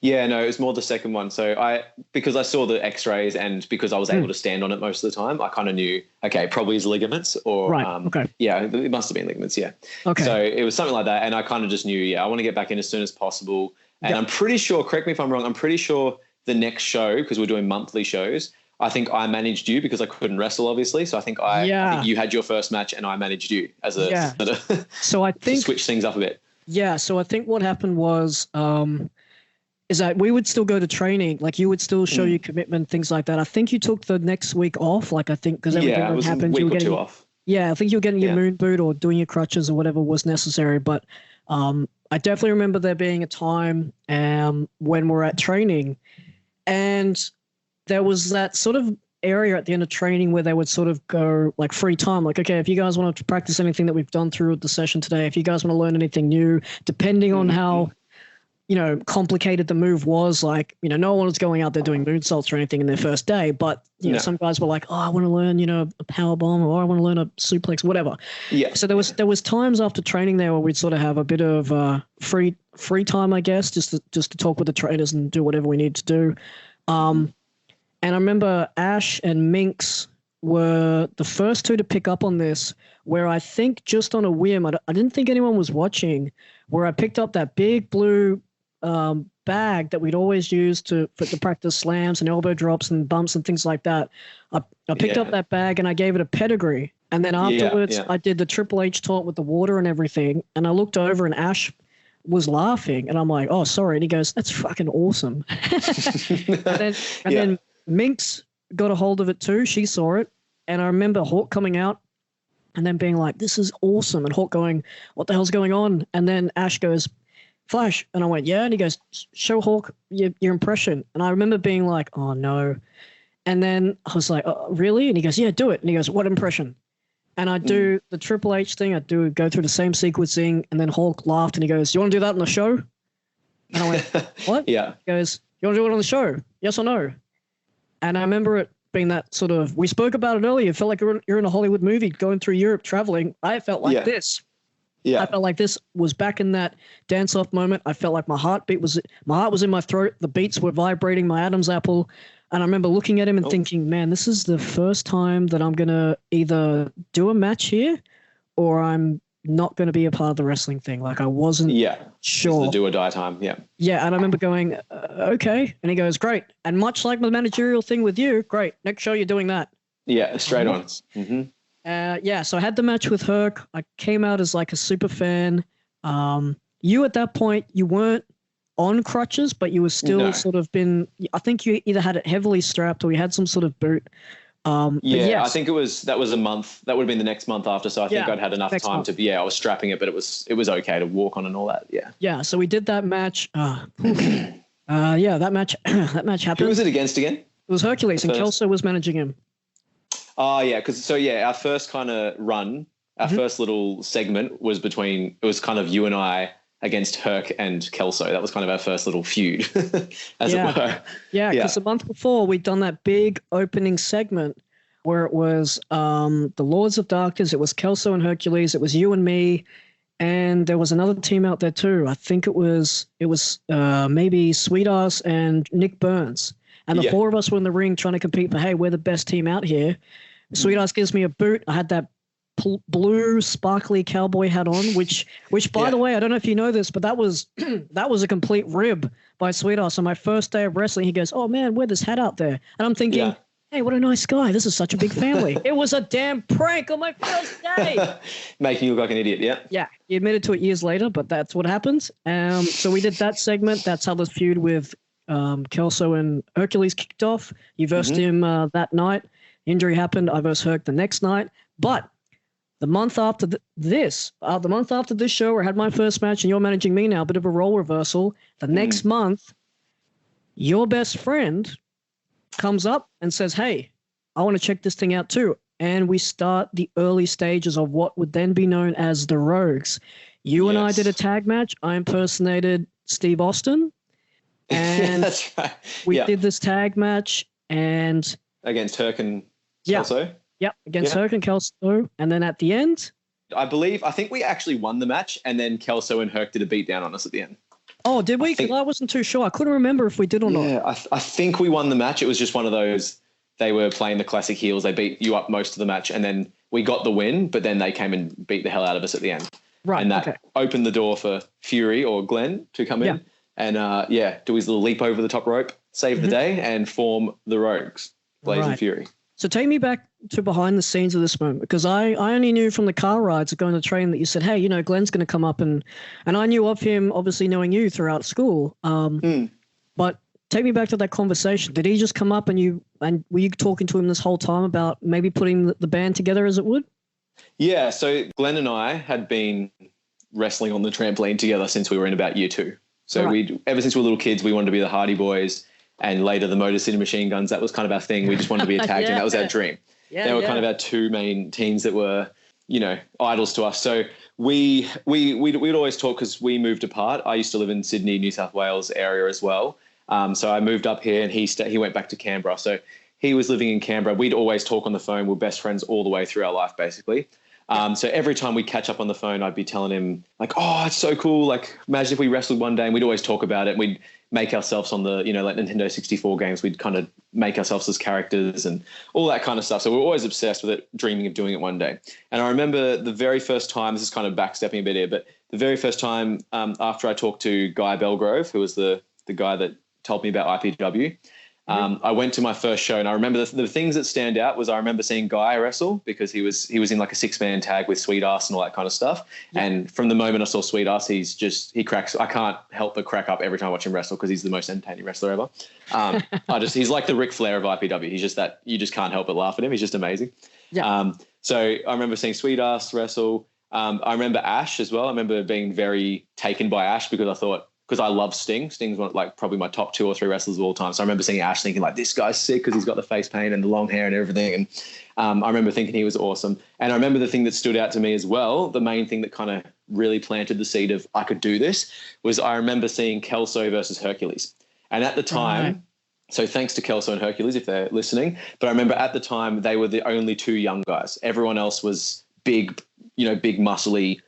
Speaker 2: Yeah, no, it was more the second one. So because I saw the x-rays and because I was able to stand on it most of the time, I kind of knew, okay, probably is ligaments or, it must have been ligaments. Yeah. Okay. So it was something like that. And I kind of just knew, I want to get back in as soon as possible. And I'm pretty sure, correct me if I'm wrong, I'm pretty sure the next show, because we're doing monthly shows, I think I managed you because I couldn't wrestle, obviously. So I think I think you had your first match and I managed you as a
Speaker 1: so I think
Speaker 2: to switch things up a bit.
Speaker 1: Yeah. So I think what happened was is that we would still go to training, like you would still show your commitment, things like that. I think you took the next week off, like I think because everything that happened, you were getting off. Yeah, I think you were getting your moon boot or doing your crutches or whatever was necessary. But I definitely remember there being a time when we're at training, and there was that sort of area at the end of training where they would sort of go like free time. Like, okay, if you guys want to practice anything that we've done through the session today, if you guys want to learn anything new, depending on how, complicated the move was, like, no one was going out there doing moonsaults or anything in their first day, but, know, some guys were like, oh, I want to learn, a power bomb, or I want to learn a suplex, whatever. Yeah. So there was times after training there where we'd sort of have a bit of free time, I guess, just to talk with the trainers and do whatever we need to do. And I remember Ash and Minx were the first two to pick up on this, where I think just on a whim, I didn't think anyone was watching, where I picked up that big blue bag that we'd always use to practice slams and elbow drops and bumps and things like that. I picked up that bag and I gave it a pedigree. And then afterwards, I did the Triple H taunt with the water and everything. And I looked over and Ash was laughing. And I'm like, oh, sorry. And he goes, that's fucking awesome. and then Minx got a hold of it too. She saw it. And I remember Hawk coming out and then being like, this is awesome. And Hawk going, what the hell's going on? And then Ash goes, Flash. And I went, yeah. And he goes, show Hawk your impression. And I remember being like, oh, no. And then I was like, oh, really? And he goes, yeah, do it. And he goes, what impression? And I do the Triple H thing. I go through the same sequencing. And then Hawk laughed and he goes, you want to do that on the show? And I went, what?
Speaker 2: Yeah.
Speaker 1: He goes, you want to do it on the show? Yes or no? And I remember it being that sort of, we spoke about it earlier. It felt like you're in a Hollywood movie going through Europe traveling. I felt like this. Yeah. I felt like this was back in that dance-off moment. I felt like my heart was in my throat. The beats were vibrating, my Adam's apple. And I remember looking at him and thinking, man, this is the first time that I'm going to either do a match here or I'm not going to be a part of the wrestling thing. Like I wasn't sure.
Speaker 2: It's the do or die time. Yeah.
Speaker 1: Yeah. And I remember going, okay. And he goes, great. And much like the managerial thing with you, great. Next show, you're doing that.
Speaker 2: Yeah. Straight on. Mm-hmm.
Speaker 1: So I had the match with Herc. I came out as like a super fan. You at that point, you weren't on crutches, but you were still sort of I think you either had it heavily strapped or you had some sort of boot.
Speaker 2: I think that was a month. That would have been the next month after. So I think I'd had enough time to, I was strapping it, but it was okay to walk on and all that. Yeah. Yeah.
Speaker 1: So we did that match. That match happened.
Speaker 2: Who was it against again?
Speaker 1: It was Hercules and Kelso was managing him.
Speaker 2: Oh yeah. Our first kind of run, our first little segment was kind of you and I against Herc and Kelso. That was kind of our first little feud, as it were.
Speaker 1: Yeah, because the month before we'd done that big opening segment where it was the Lords of Darkness. It was Kelso and Hercules. It was you and me, and there was another team out there too. I think it was maybe Sweetass and Nick Burns. And the four of us were in the ring trying to compete for, hey, we're the best team out here. Sweetass gives me a boot. I had that blue sparkly cowboy hat on, which by the way, I don't know if you know this, but that was a complete rib by Sweetass. On my first day of wrestling, he goes, oh man, wear this hat out there. And I'm thinking, hey, what a nice guy. This is such a big family. It was a damn prank on my first day.
Speaker 2: Making you look like an idiot, yeah?
Speaker 1: Yeah, he admitted to it years later, but that's what happens. So we did that segment. That's how the feud with Kelso and Hercules kicked off. You versed him that night. Injury happened. I versed Herc the next night. But the month after this show where I had my first match and you're managing me now, a bit of a role reversal. The next month, your best friend comes up and says, hey, I want to check this thing out too. And we start the early stages of what would then be known as the Rogues. You and I did a tag match. I impersonated Steve Austin. And
Speaker 2: that's right.
Speaker 1: We did this tag match and
Speaker 2: against Herc and Kelso.
Speaker 1: Yep, against Herc and Kelso. And then at the end,
Speaker 2: I think we actually won the match, and then Kelso and Herc did a beat down on us at the end.
Speaker 1: Oh, did we? Because I wasn't too sure. I couldn't remember if we did or not.
Speaker 2: Yeah, I think we won the match. It was just one of those, they were playing the classic heels. They beat you up most of the match, and then we got the win, but then they came and beat the hell out of us at the end.
Speaker 1: Right,
Speaker 2: and that opened the door for Fury or Glenn to come in and, do his little leap over the top rope, save the day, and form the Rogues, Blazing Fury.
Speaker 1: So take me back to behind the scenes of this moment, because I only knew from the car rides going to the train that you said, hey, Glenn's going to come up, and I knew of him, obviously knowing you throughout school. But take me back to that conversation. Did he just come up and were you talking to him this whole time about maybe putting the band together as it would?
Speaker 2: Yeah. So Glenn and I had been wrestling on the trampoline together since we were in about year 2. So ever since we were little kids, we wanted to be the Hardy Boys. And later the Motor City Machine Guns, that was kind of our thing. We just wanted to be a tag team. That was our dream. They were kind of our two main teams that were, idols to us. So we'd always talk because we moved apart. I used to live in Sydney, New South Wales area as well. So I moved up here and he went back to Canberra. So he was living in Canberra. We'd always talk on the phone. We're best friends all the way through our life, basically. So every time we catch up on the phone, I'd be telling him like, oh, it's so cool. Like imagine if we wrestled one day, and we'd always talk about it. We'd make ourselves on the, like Nintendo 64 games. We'd kind of make ourselves as characters and all that kind of stuff. So we're always obsessed with it, dreaming of doing it one day. And I remember the very first time, this is kind of backstepping a bit here, but the very first time after I talked to Guy Belgrove, who was the guy that told me about IPW, I went to my first show, and I remember the things that stand out was I remember seeing Guy wrestle because he was in like a 6-man tag with Sweet Ass and all that kind of stuff. Yeah. And from the moment I saw Sweet Ass, he cracks. I can't help but crack up every time I watch him wrestle because he's the most entertaining wrestler ever. He's like the Ric Flair of IPW. He's just that you just can't help but laugh at him. He's just amazing. Yeah. So I remember seeing Sweet Ass wrestle. I remember Ash as well. I remember being very taken by Ash because I love Sting. Sting's one, like probably my top 2 or 3 wrestlers of all time. So I remember seeing Ash thinking like, this guy's sick because he's got the face paint and the long hair and everything. And I remember thinking he was awesome. And I remember the thing that stood out to me as well, the main thing that kind of really planted the seed of I could do this, was I remember seeing Kelso versus Hercules. And at the time, so thanks to Kelso and Hercules if they're listening, but I remember at the time they were the only 2 young guys. Everyone else was big, big muscly,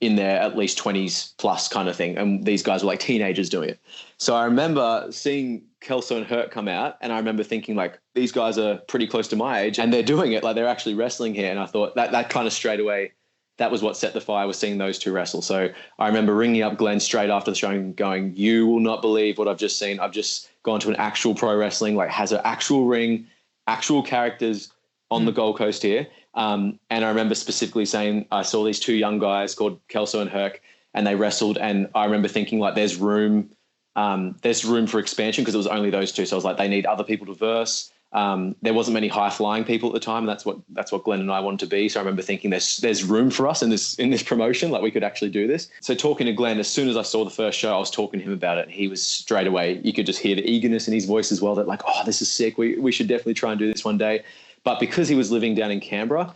Speaker 2: in their at least 20s plus kind of thing. And these guys were like teenagers doing it. So I remember seeing Kelso and Hurt come out, and I remember thinking like, these guys are pretty close to my age and they're doing it. Like they're actually wrestling here. And I thought that kind of straight away, that was what set the fire, was seeing those 2 wrestle. So I remember ringing up Glenn straight after the show and going, you will not believe what I've just seen. I've just gone to an actual pro wrestling, like has an actual ring, actual characters on the Gold Coast here. And I remember specifically saying, I saw these 2 young guys called Kelso and Herc, and they wrestled. And I remember thinking like, there's room for expansion because it was only those 2. So I was like, they need other people to verse. There wasn't many high flying people at the time. That's what Glenn and I wanted to be. So I remember thinking there's room for us in this promotion. Like we could actually do this. So talking to Glenn, as soon as I saw the first show, I was talking to him about it. He was straight away, you could just hear the eagerness in his voice as well, that like, oh, this is sick. We should definitely try and do this one day. But because he was living down in Canberra,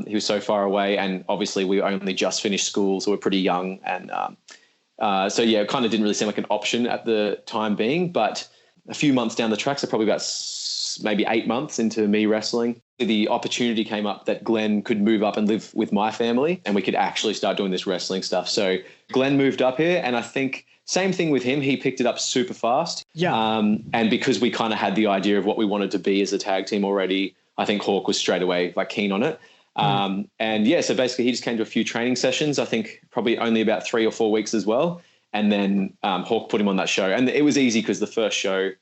Speaker 2: he was so far away, and obviously we only just finished school, so we're pretty young. And so, yeah, it kind of didn't really seem like an option at the time being. But a few months down the track, so probably about maybe 8 months into me wrestling, the opportunity came up that Glenn could move up and live with my family, and we could actually start doing this wrestling stuff. So Glenn moved up here, and I think same thing with him. He picked it up super fast. Yeah. And because we kind of had the idea of what we wanted to be as a tag team already, I think Hawk was straight away like keen on it. And yeah, so basically he just came to a few training sessions, I think probably only about 3 or 4 weeks as well. And then Hawk put him on that show. And it was easy because the first show,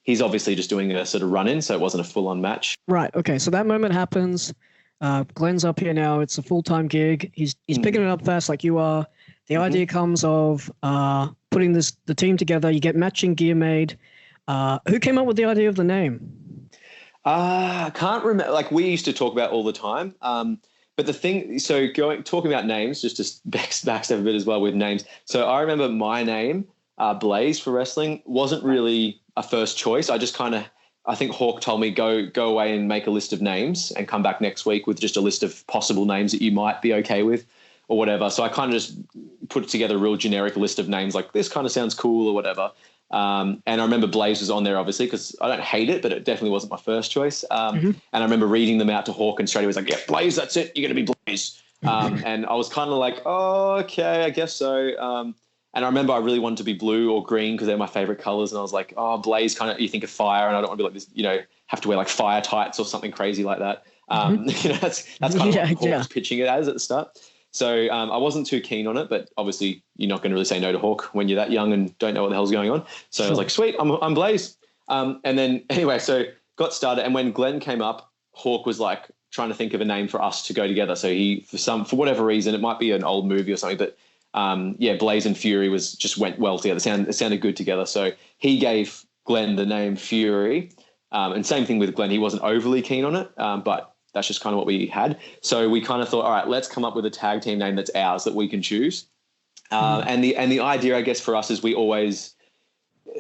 Speaker 2: he's obviously just doing a sort of run-in, so it wasn't a full-on match.
Speaker 1: Right, okay, so that moment happens. Glenn's up here now. It's a full-time gig. He's picking it up fast like you are. The idea comes of putting the team together. You get matching gear made. Who came up with the idea of the name?
Speaker 2: I can't remember. Like we used to talk about all the time. But the thing, so talking about names, just to backstep a bit as well with names. So I remember my name, Blaze for wrestling, wasn't really a first choice. I just I think Hawk told me go away and make a list of names and come back next week with just a list of possible names that you might be okay with or whatever. So I kind of just put together a real generic list of names like this kind of sounds cool or whatever. And I remember Blaze was on there, obviously, because I don't hate it, but it definitely wasn't my first choice. And I remember reading them out to Hawk, and straight away was like, yeah, Blaze, that's it. You're going to be Blaze. And I was kind of like, oh, okay, I guess so. And I remember I really wanted to be blue or green because they're my favorite colors. And I was like, oh, Blaze, kind of, you think of fire, and I don't want to be like this, have to wear like fire tights or something crazy like that. That's kind of what Hawk was pitching it as at the start. So I wasn't too keen on it, but obviously you're not going to really say no to Hawk when you're that young and don't know what the hell's going on. So I was like, sweet, I'm Blaze. And then anyway, so got started. And when Glenn came up, Hawk was like trying to think of a name for us to go together. So he, for whatever reason, it might be an old movie or something, but Blaze and Fury just went well together. It sounded good together. So he gave Glenn the name Fury. And same thing with Glenn. He wasn't overly keen on it, but that's just kind of what we had. So we kind of thought, all right, let's come up with a tag team name that's ours that we can choose. And the idea, I guess, for us is we always,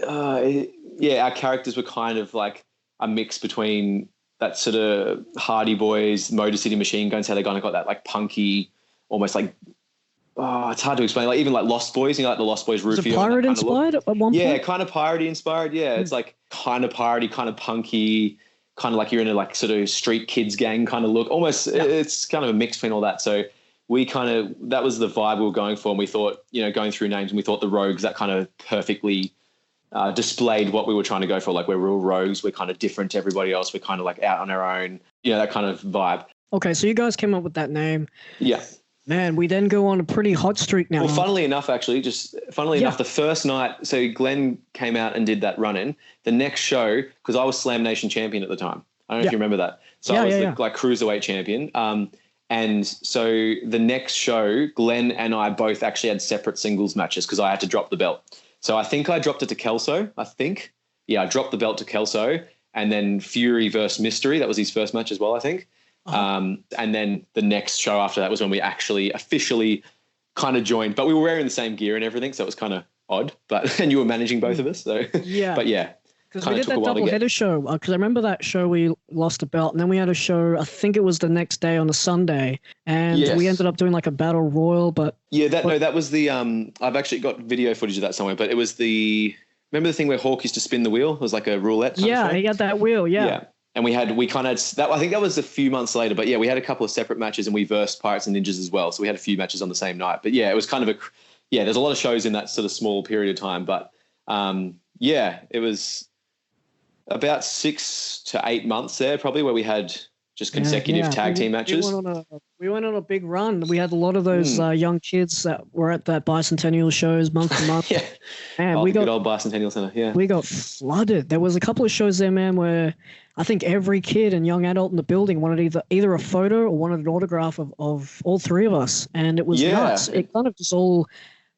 Speaker 2: our characters were kind of like a mix between that sort of Hardy Boys, Motor City Machine Guns, how they kind of got that like punky, almost like, it's hard to explain. Like even like Lost Boys, like the Lost Boys Rufio.
Speaker 1: Is it pirate inspired at one point?
Speaker 2: Yeah, kind of piratey inspired. Yeah, it's like kind of piratey, kind of punky. kind of like you're in a like sort of street kids gang kind of look. Almost, it's kind of a mix between all that. So that was the vibe we were going for. And we thought, going through names, and we thought the Rogues, that kind of perfectly displayed what we were trying to go for. Like, we're real rogues. We're kind of different to everybody else. We're kind of like out on our own, that kind of vibe.
Speaker 1: Okay, so you guys came up with that name.
Speaker 2: Yeah.
Speaker 1: Man, we then go on a pretty hot streak now.
Speaker 2: Well, funnily enough, the first night, so Glenn came out and did that run-in. The next show, because I was Slam Nation champion at the time. I don't know if you remember that. So I was the cruiserweight champion. And so the next show, Glenn and I both actually had separate singles matches because I had to drop the belt. So I think I dropped it to Kelso, I dropped the belt to Kelso, and then Fury versus Mystery. That was his first match as well, I think. And then the next show after that was when we actually officially kind of joined, but we were wearing the same gear and everything. So it was kind of odd, and you were managing both of us. So
Speaker 1: yeah,
Speaker 2: but yeah.
Speaker 1: Because we did that double header show. Because I remember that show we lost a belt, and then we had a show. I think it was the next day on a Sunday, and we ended up doing like a battle royal. But
Speaker 2: that was the I've actually got video footage of that somewhere. But it was remember the thing where Hawk used to spin the wheel? It was like a roulette. Kind of thing?
Speaker 1: He had that wheel. Yeah.
Speaker 2: And we kind of that. I think that was a few months later. But we had a couple of separate matches, and we versed Pirates and Ninjas as well. So we had a few matches on the same night. But it was kind of there's a lot of shows in that sort of small period of time. But it was about 6 to 8 months there, probably, where we had just consecutive tag team matches.
Speaker 1: We went on a big run. We had a lot of those young kids that were at that bicentennial shows month to month. And
Speaker 2: we got good old bicentennial center. Yeah,
Speaker 1: we got flooded. There was a couple of shows there, man, where I think every kid and young adult in the building wanted either a photo or wanted an autograph of all three of us, and it was nuts. It kind of just all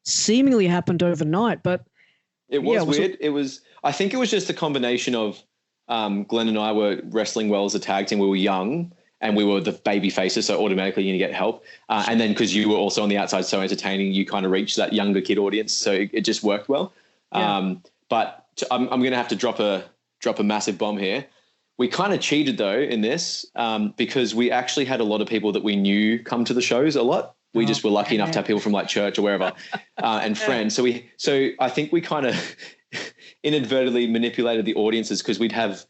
Speaker 1: seemingly happened overnight, but
Speaker 2: it was weird. I think it was just a combination of Glenn and I were wrestling well as a tag team. We were young and we were the baby faces, so automatically you're going to get help. And then because you were also on the outside so entertaining, you kind of reached that younger kid audience, so it just worked well. But I'm going to have to drop a massive bomb here. We kind of cheated, though, in this because we actually had a lot of people that we knew come to the shows a lot. We just were lucky enough to have people from like church or wherever and friends. So I think we kind of inadvertently manipulated the audiences because we'd have,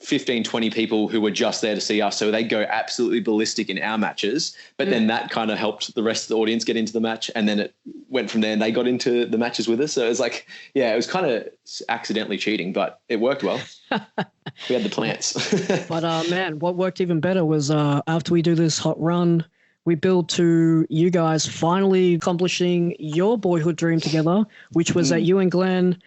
Speaker 2: 15, 20 people who were just there to see us. So they'd go absolutely ballistic in our matches, but then that kind of helped the rest of the audience get into the match. And then it went from there and they got into the matches with us. So it was like, it was kind of accidentally cheating, but it worked well. We had the plants.
Speaker 1: But man, what worked even better was after we do this hot run, we build to you guys finally accomplishing your boyhood dream together, which was that you and Glenn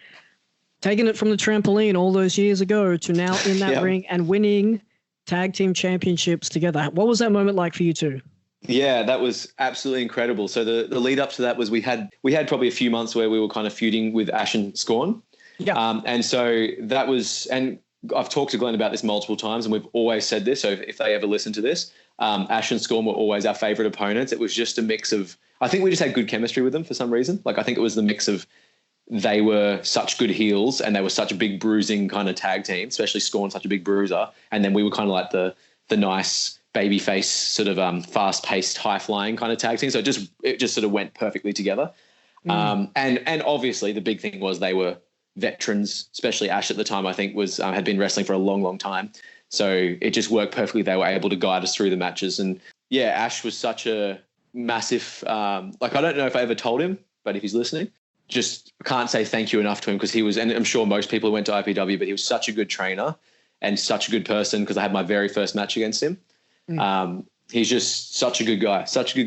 Speaker 1: taking it from the trampoline all those years ago to now in that ring and winning tag team championships together. What was that moment like for you two?
Speaker 2: Yeah, that was absolutely incredible. So the lead up to that was we had probably a few months where we were kind of feuding with Ash and Scorn. Yeah. And so that was, and I've talked to Glenn about this multiple times and we've always said this. So if they ever listen to this, Ash and Scorn were always our favorite opponents. It was just a mix of, I think we just had good chemistry with them for some reason. Like I think it was the mix of they were such good heels and they were such a big bruising kind of tag team, especially Scorn, such a big bruiser. And then we were kind of like the nice baby face sort of fast paced, high flying kind of tag team. So it just sort of went perfectly together. And obviously the big thing was they were veterans, especially Ash at the time, I think was had been wrestling for a long, long time. So it just worked perfectly. They were able to guide us through the matches. And Ash was such a massive, I don't know if I ever told him, but if he's listening, just can't say thank you enough to him because he was, and I'm sure most people who went to IPW, but he was such a good trainer and such a good person because I had my very first match against him. He's just such a good guy, such a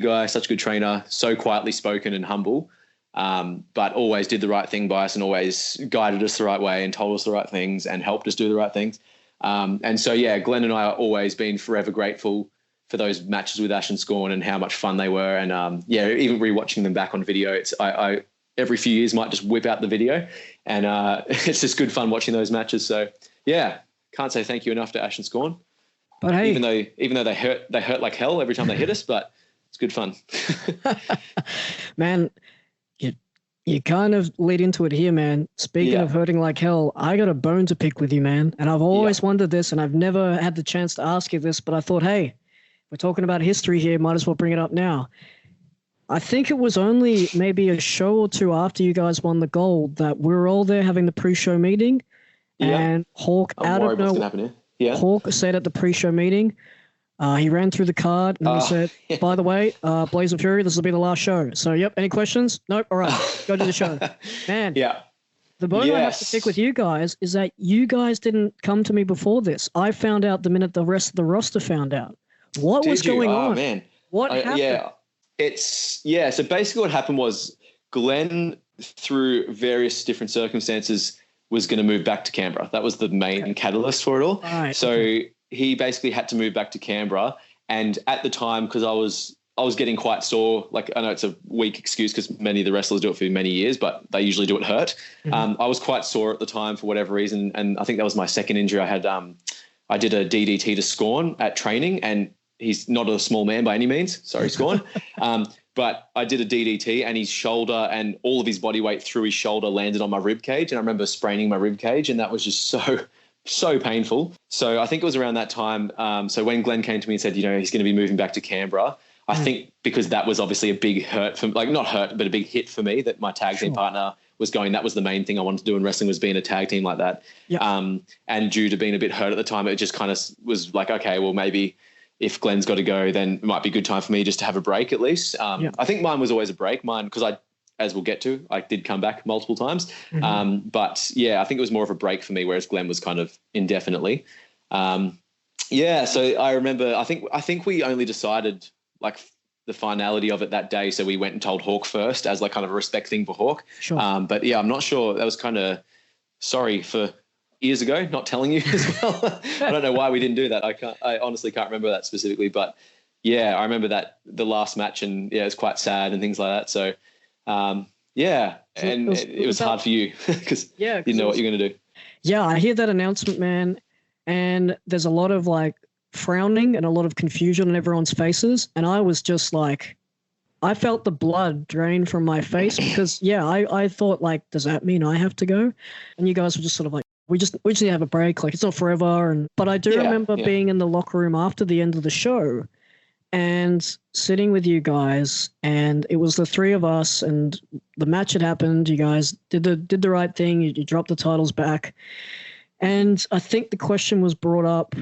Speaker 2: good trainer, so quietly spoken and humble, but always did the right thing by us and always guided us the right way and told us the right things and helped us do the right things. And so, Glenn and I are always been forever grateful for those matches with Ash and Scorn and how much fun they were. And even rewatching them back on video, I every few years might just whip out the video and it's just good fun watching those matches. So can't say thank you enough to Ash and Scorn. But hey, even though they hurt like hell every time they hit us, but it's good fun.
Speaker 1: Man, you kind of lead into it here, man. Speaking of hurting like hell, I got a bone to pick with you, man. And I've always wondered this, and I've never had the chance to ask you this, but I thought, hey, we're talking about history here, might as well bring it up now. I think it was only maybe a show or two after you guys won the gold that we were all there having the pre-show meeting, and Hawk out of nowhere.
Speaker 2: Yeah.
Speaker 1: Hawk said at the pre-show meeting, he ran through the card and he said, by the way, Blaze of Fury, this will be the last show. So, yep, any questions? Nope. All right, go to the show. Man,
Speaker 2: Yeah.
Speaker 1: the bone I have to pick with you guys is that you guys didn't come to me before this. I found out the minute the rest of the roster found out. What was going on?
Speaker 2: Oh, man.
Speaker 1: What happened?
Speaker 2: Yeah. So basically what happened was Glenn, through various different circumstances, was going to move back to Canberra. That was the main catalyst for it all.
Speaker 1: Right.
Speaker 2: So he basically had to move back to Canberra. And at the time, because I was getting quite sore, like I know it's a weak excuse because many of the wrestlers do it for many years, but they usually do it hurt.
Speaker 1: Mm-hmm.
Speaker 2: I was quite sore at the time for whatever reason. And I think that was my second injury. I had, I did a DDT to Scorn at training, and he's not a small man by any means. Sorry, Scorn. But I did a DDT, and his shoulder and all of his body weight through his shoulder landed on my rib cage. And I remember spraining my rib cage, and that was just so painful. So I think it was around that time. So when Glenn came to me and said, he's going to be moving back to Canberra, I think because that was obviously a big hurt for, like not hurt, but a big hit for me that my tag team partner was going. That was the main thing I wanted to do in wrestling, was being a tag team like that.
Speaker 1: Yep.
Speaker 2: And due to being a bit hurt at the time, it just kind of was like, okay, well maybe if Glenn's got to go, then it might be a good time for me just to have a break at least. I think mine was always a break. Mine, because as we'll get to, I did come back multiple times.
Speaker 1: Mm-hmm.
Speaker 2: But yeah, I think it was more of a break for me, whereas Glenn was kind of indefinitely. So I remember, I think we only decided like the finality of it that day. So we went and told Hawk first as like kind of a respect thing for Hawk.
Speaker 1: Sure.
Speaker 2: But yeah, I'm not sure. That was kind of, sorry for years ago not telling you as well. I don't know why we didn't do that. I honestly can't remember that specifically, but yeah, I remember that the last match, and yeah, it was quite sad and things like that. So it was hard for you because you didn't know what you're going to do.
Speaker 1: Yeah, I hear that announcement, man, and there's a lot of like frowning and a lot of confusion on everyone's faces, and I was just like, I felt the blood drain from my face because I thought like, does that mean I have to go? And you guys were just sort of like, we just need to have a break, like it's not forever. But I do remember being in the locker room after the end of the show and sitting with you guys, and it was the three of us, and the match had happened. You guys did the right thing. You dropped the titles back, and I think the question was brought up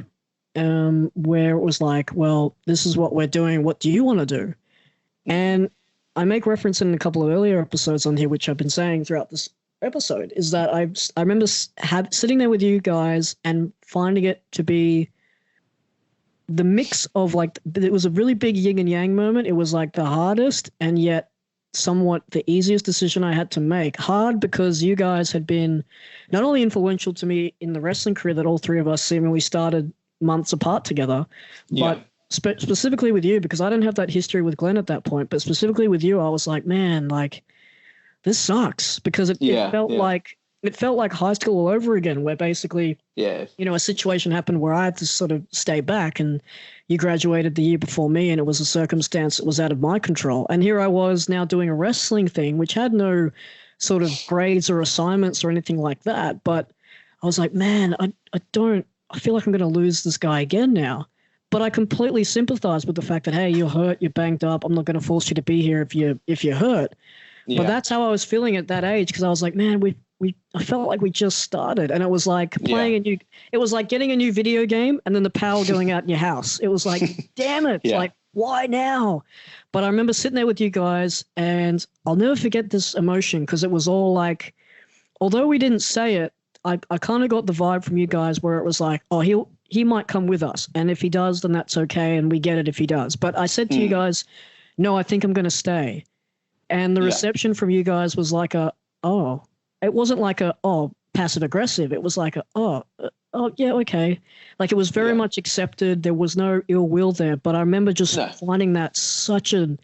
Speaker 1: where it was like, well, this is what we're doing. What do you want to do? And I make reference in a couple of earlier episodes on here, which I've been saying throughout this episode, is that I remember sitting there with you guys and finding it to be the mix of like, it was a really big yin and yang moment. It was like the hardest and yet somewhat the easiest decision I had to make. Hard because you guys had been not only influential to me in the wrestling career that all three of us seemingly started months apart together, but specifically with you, because I didn't have that history with Glenn at that point, but specifically with you, I was like, man, like this sucks, because it felt like high school all over again, where basically, a situation happened where I had to sort of stay back, and you graduated the year before me, and it was a circumstance that was out of my control. And here I was now doing a wrestling thing, which had no sort of grades or assignments or anything like that. But I was like, man, I feel like I'm going to lose this guy again now. But I completely sympathize with the fact that, hey, you're hurt, you're banged up. I'm not going to force you to be here if you're hurt. Yeah. But that's how I was feeling at that age, because I was like, man, I felt like we just started, and it was like it was like getting a new video game and then the power going out in your house. It was like, damn it, like why now? But I remember sitting there with you guys, and I'll never forget this emotion, because it was all like, although we didn't say it, I kind of got the vibe from you guys where it was like, oh, he might come with us, and if he does, then that's okay, and we get it if he does. But I said to you guys, no, I think I'm going to stay. And the reception from you guys was like it wasn't like passive aggressive. It was like yeah, okay. Like it was very much accepted. There was no ill will there. But I remember just finding that such an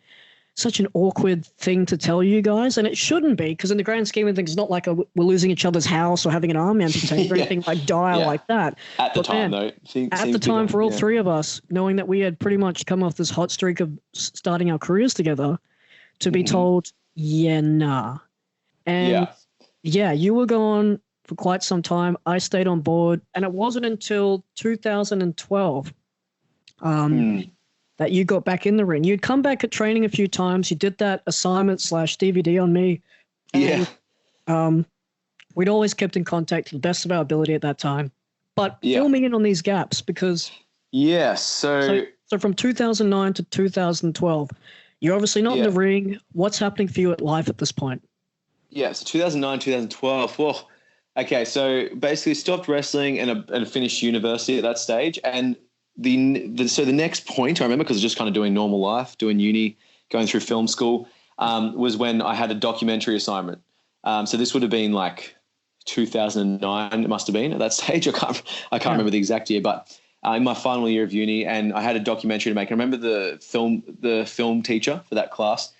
Speaker 1: awkward thing to tell you guys. And it shouldn't be, because in the grand scheme of things, it's not like we're losing each other's house or having an arm amputated or anything like dire like that.
Speaker 2: At the time, though.
Speaker 1: At the time, for all three of us, knowing that we had pretty much come off this hot streak of starting our careers together, to be told, nah. And you were gone for quite some time. I stayed on board, and it wasn't until 2012 that you got back in the ring. You'd come back at training a few times. You did that assignment / DVD on me. And, we'd always kept in contact to the best of our ability at that time. but fill me in on these gaps because.
Speaker 2: Yes. So
Speaker 1: from 2009 to 2012, you're obviously not in the ring. What's happening for you at life at this point?
Speaker 2: Yeah. So 2009, 2012. Well, okay. So basically stopped wrestling and finished university at that stage. And the next point I remember, because I was just kind of doing normal life, doing uni, going through film school, was when I had a documentary assignment. So this would have been like 2009. It must have been at that stage. I can't remember the exact year, but in my final year of uni, and I had a documentary to make. I remember the film teacher for that class.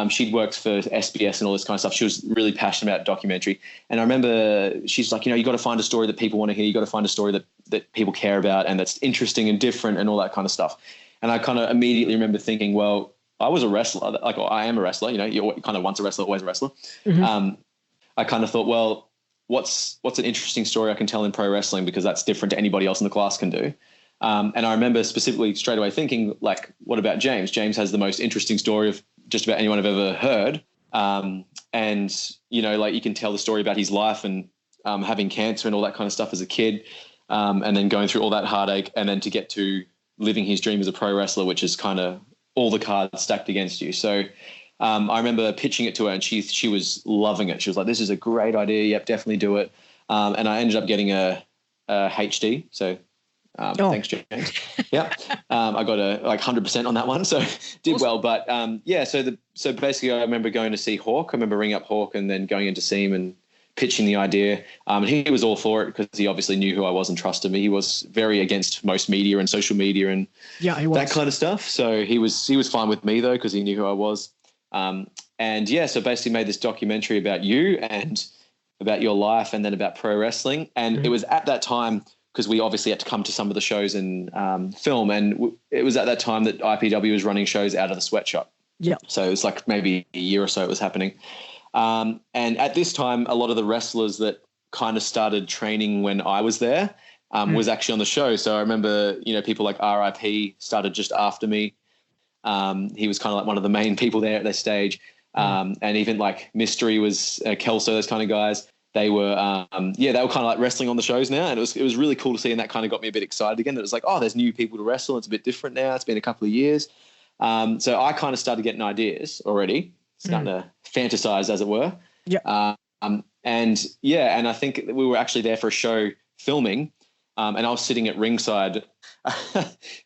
Speaker 2: She'd worked for SBS and all this kind of stuff. She was really passionate about documentary. And I remember she's like, you got to find a story that people want to hear. You got to find a story that people care about and that's interesting and different and all that kind of stuff. And I kind of immediately remember thinking, well, I was a wrestler. Like, I am a wrestler. You're kind of once a wrestler, always a wrestler. Mm-hmm. I kind of thought, well, what's an interesting story I can tell in pro wrestling, because that's different to anybody else in the class can do. And I remember specifically straight away thinking, like, what about James? James has the most interesting story of just about anyone I've ever heard. And, like, you can tell the story about his life and having cancer and all that kind of stuff as a kid, and then going through all that heartache, and then to get to living his dream as a pro wrestler, which is kind of all the cards stacked against you. So I remember pitching it to her, and she was loving it. She was like, this is a great idea. Yep, definitely do it. And I ended up getting a HD. So thanks, James. Yeah. I got a 100% on that one. So did well. But so basically I remember going to see Hawk. I remember ringing up Hawk and then going in to see him and pitching the idea. And he was all for it because he obviously knew who I was and trusted me. He was very against most media and social media and that kind of stuff. So he was fine with me though, because he knew who I was. So basically made this documentary about you and about your life and then about pro wrestling. And it was at that time, because we obviously had to come to some of the shows and film. And it was at that time that IPW was running shows out of the sweatshop. Yeah. So it was like maybe a year or so it was happening. And at this time, a lot of the wrestlers that kind of started training when I was there was actually on the show. So I remember, people like RIP started just after me. He was kind of like one of the main people there at that stage. And even like Mystery was Kelso, those kind of guys. They were, they were kind of like wrestling on the shows now. And it was really cool to see. And that kind of got me a bit excited again. It was like, oh, there's new people to wrestle. It's a bit different now. It's been a couple of years. So I kind of started getting ideas already, starting to fantasize, as it were. Yeah. And I think we were actually there for a show filming. And I was sitting at ringside,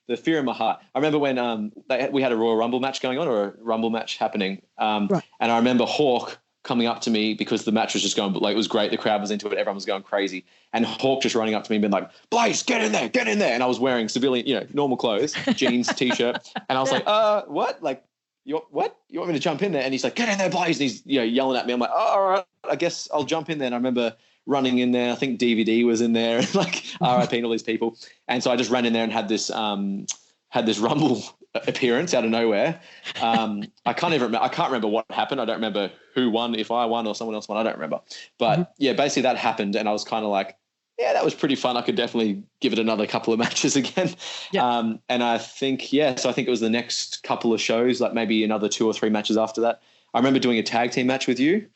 Speaker 2: the fear in my heart. I remember when we had a Royal Rumble match going on, or a Rumble match happening. And I remember Hawk coming up to me because the match was just going, like, it was great. The crowd was into it. Everyone was going crazy. And Hawk just running up to me and being like, Blaze, get in there. And I was wearing civilian, normal clothes, jeans, t-shirt. And I was like, what? Like, what? You want me to jump in there? And he's like, get in there, Blaze. And he's, yelling at me. I'm like, oh, all right, I guess I'll jump in there. And I remember running in there. I think DVD was in there, and like RIP and all these people. And so I just ran in there and had this Rumble appearance out of nowhere. I can't remember what happened. I don't remember who won, if I won or someone else won. I don't remember. But basically that happened, and I was kind of like, yeah, that was pretty fun. I could definitely give it another couple of matches again. Yeah. And I think, so I think it was the next couple of shows, like maybe another 2 or 3 matches after that. I remember doing a tag team match with you.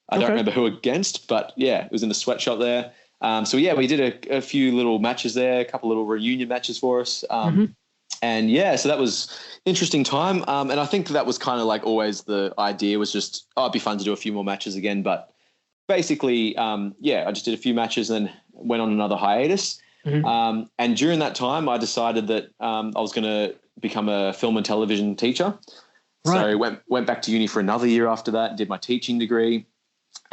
Speaker 2: I don't remember who against, but it was in the sweatshop there. We did a few little matches there, a couple little reunion matches for us. And so that was interesting time. And I think that was kind of like always the idea was just, it'd be fun to do a few more matches again. But basically, I just did a few matches and went on another hiatus. And during that time, I decided that I was going to become a film and television teacher. Right. So went back to uni for another year after that, did my teaching degree.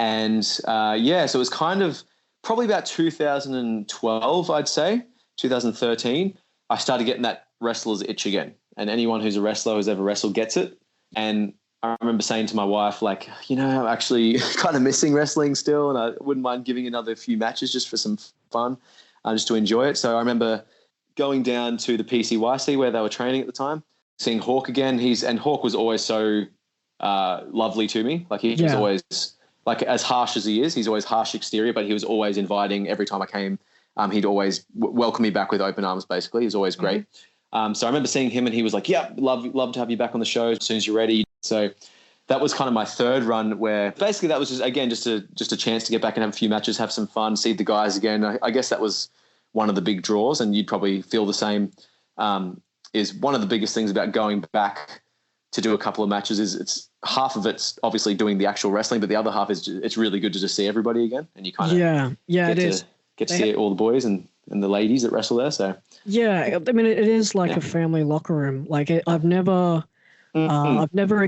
Speaker 2: And so it was kind of probably about 2012, I'd say, 2013, I started getting that wrestler's itch again. And anyone who's a wrestler who's ever wrestled gets it. And I remember saying to my wife, like, I'm actually kind of missing wrestling still, and I wouldn't mind giving another few matches just for some fun, just to enjoy it. So I remember going down to the PCYC where they were training at the time, seeing Hawk again. Hawk was always so lovely to me. Like he was always, like, as harsh as he is, he's always harsh exterior, but he was always inviting every time I came. He'd always welcome me back with open arms, basically. He was always great. So I remember seeing him and he was like, yeah, love to have you back on the show as soon as you're ready. So that was kind of my third run, where basically that was just a chance to get back and have a few matches, have some fun, see the guys again. I guess that was one of the big draws, and you'd probably feel the same. Is one of the biggest things about going back to do a couple of matches is it's half of it's obviously doing the actual wrestling, but the other half is it's really good to just see everybody again, and you kind of get to see all the boys and the ladies that wrestle there. So
Speaker 1: yeah, I mean it is like a family locker room. Like I've never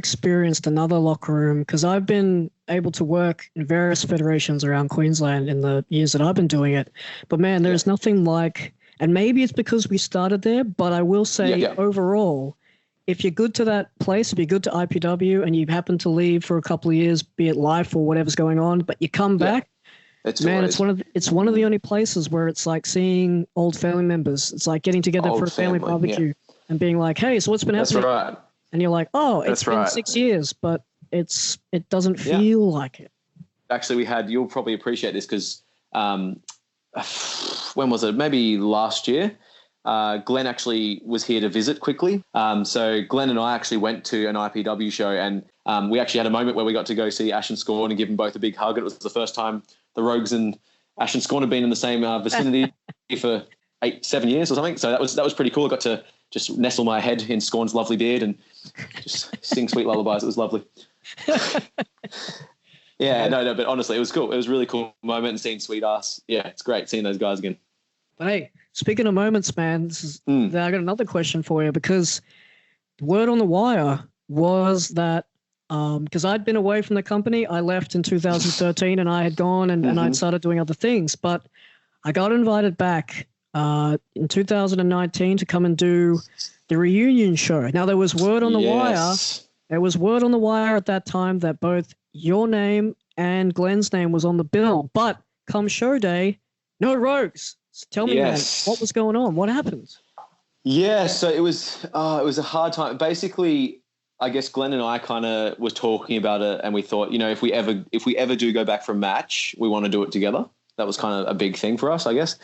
Speaker 1: experienced another locker room because I've been able to work in various federations around Queensland in the years that I've been doing it. But man, there's nothing like, and maybe it's because we started there, but I will say overall, if you're good to that place, if you're good to IPW and you happen to leave for a couple of years, be it life or whatever's going on, but you come back, it's one of the only places where it's like seeing old family members. It's like getting together for a family barbecue and being like, hey, so what's been happening?
Speaker 2: That's right.
Speaker 1: And you're like, oh, it's been 6 years, but it doesn't feel like it.
Speaker 2: Actually, you'll probably appreciate this because when was it? Maybe last year. Glenn actually was here to visit quickly. So Glenn and I actually went to an IPW show, and we actually had a moment where we got to go see Ash and Scorn and give them both a big hug. It was the first time the Rogues and Ash and Scorn had been in the same vicinity for 7 years or something. So that was pretty cool. I got to just nestle my head in Scorn's lovely beard and just sing sweet lullabies. It was lovely. But honestly, it was cool. It was a really cool moment, and seeing Sweet Ass. Yeah, it's great seeing those guys again.
Speaker 1: But hey, speaking of moments, man, I got another question for you, because the word on the wire was that because I'd been away from the company, I left in 2013 and I had gone and I'd started doing other things, but I got invited back in 2019 to come and do the reunion show. Now, there was word on the wire. There was word on the wire at that time that both your name and Glenn's name was on the bill, but come show day, no Rogues. So tell me, man, what was going on? What happened? Yeah,
Speaker 2: so it was a hard time. Basically, I guess Glenn and I kind of was talking about it, and we thought, if we ever do go back for a match, we want to do it together. That was kind of a big thing for us, I guess.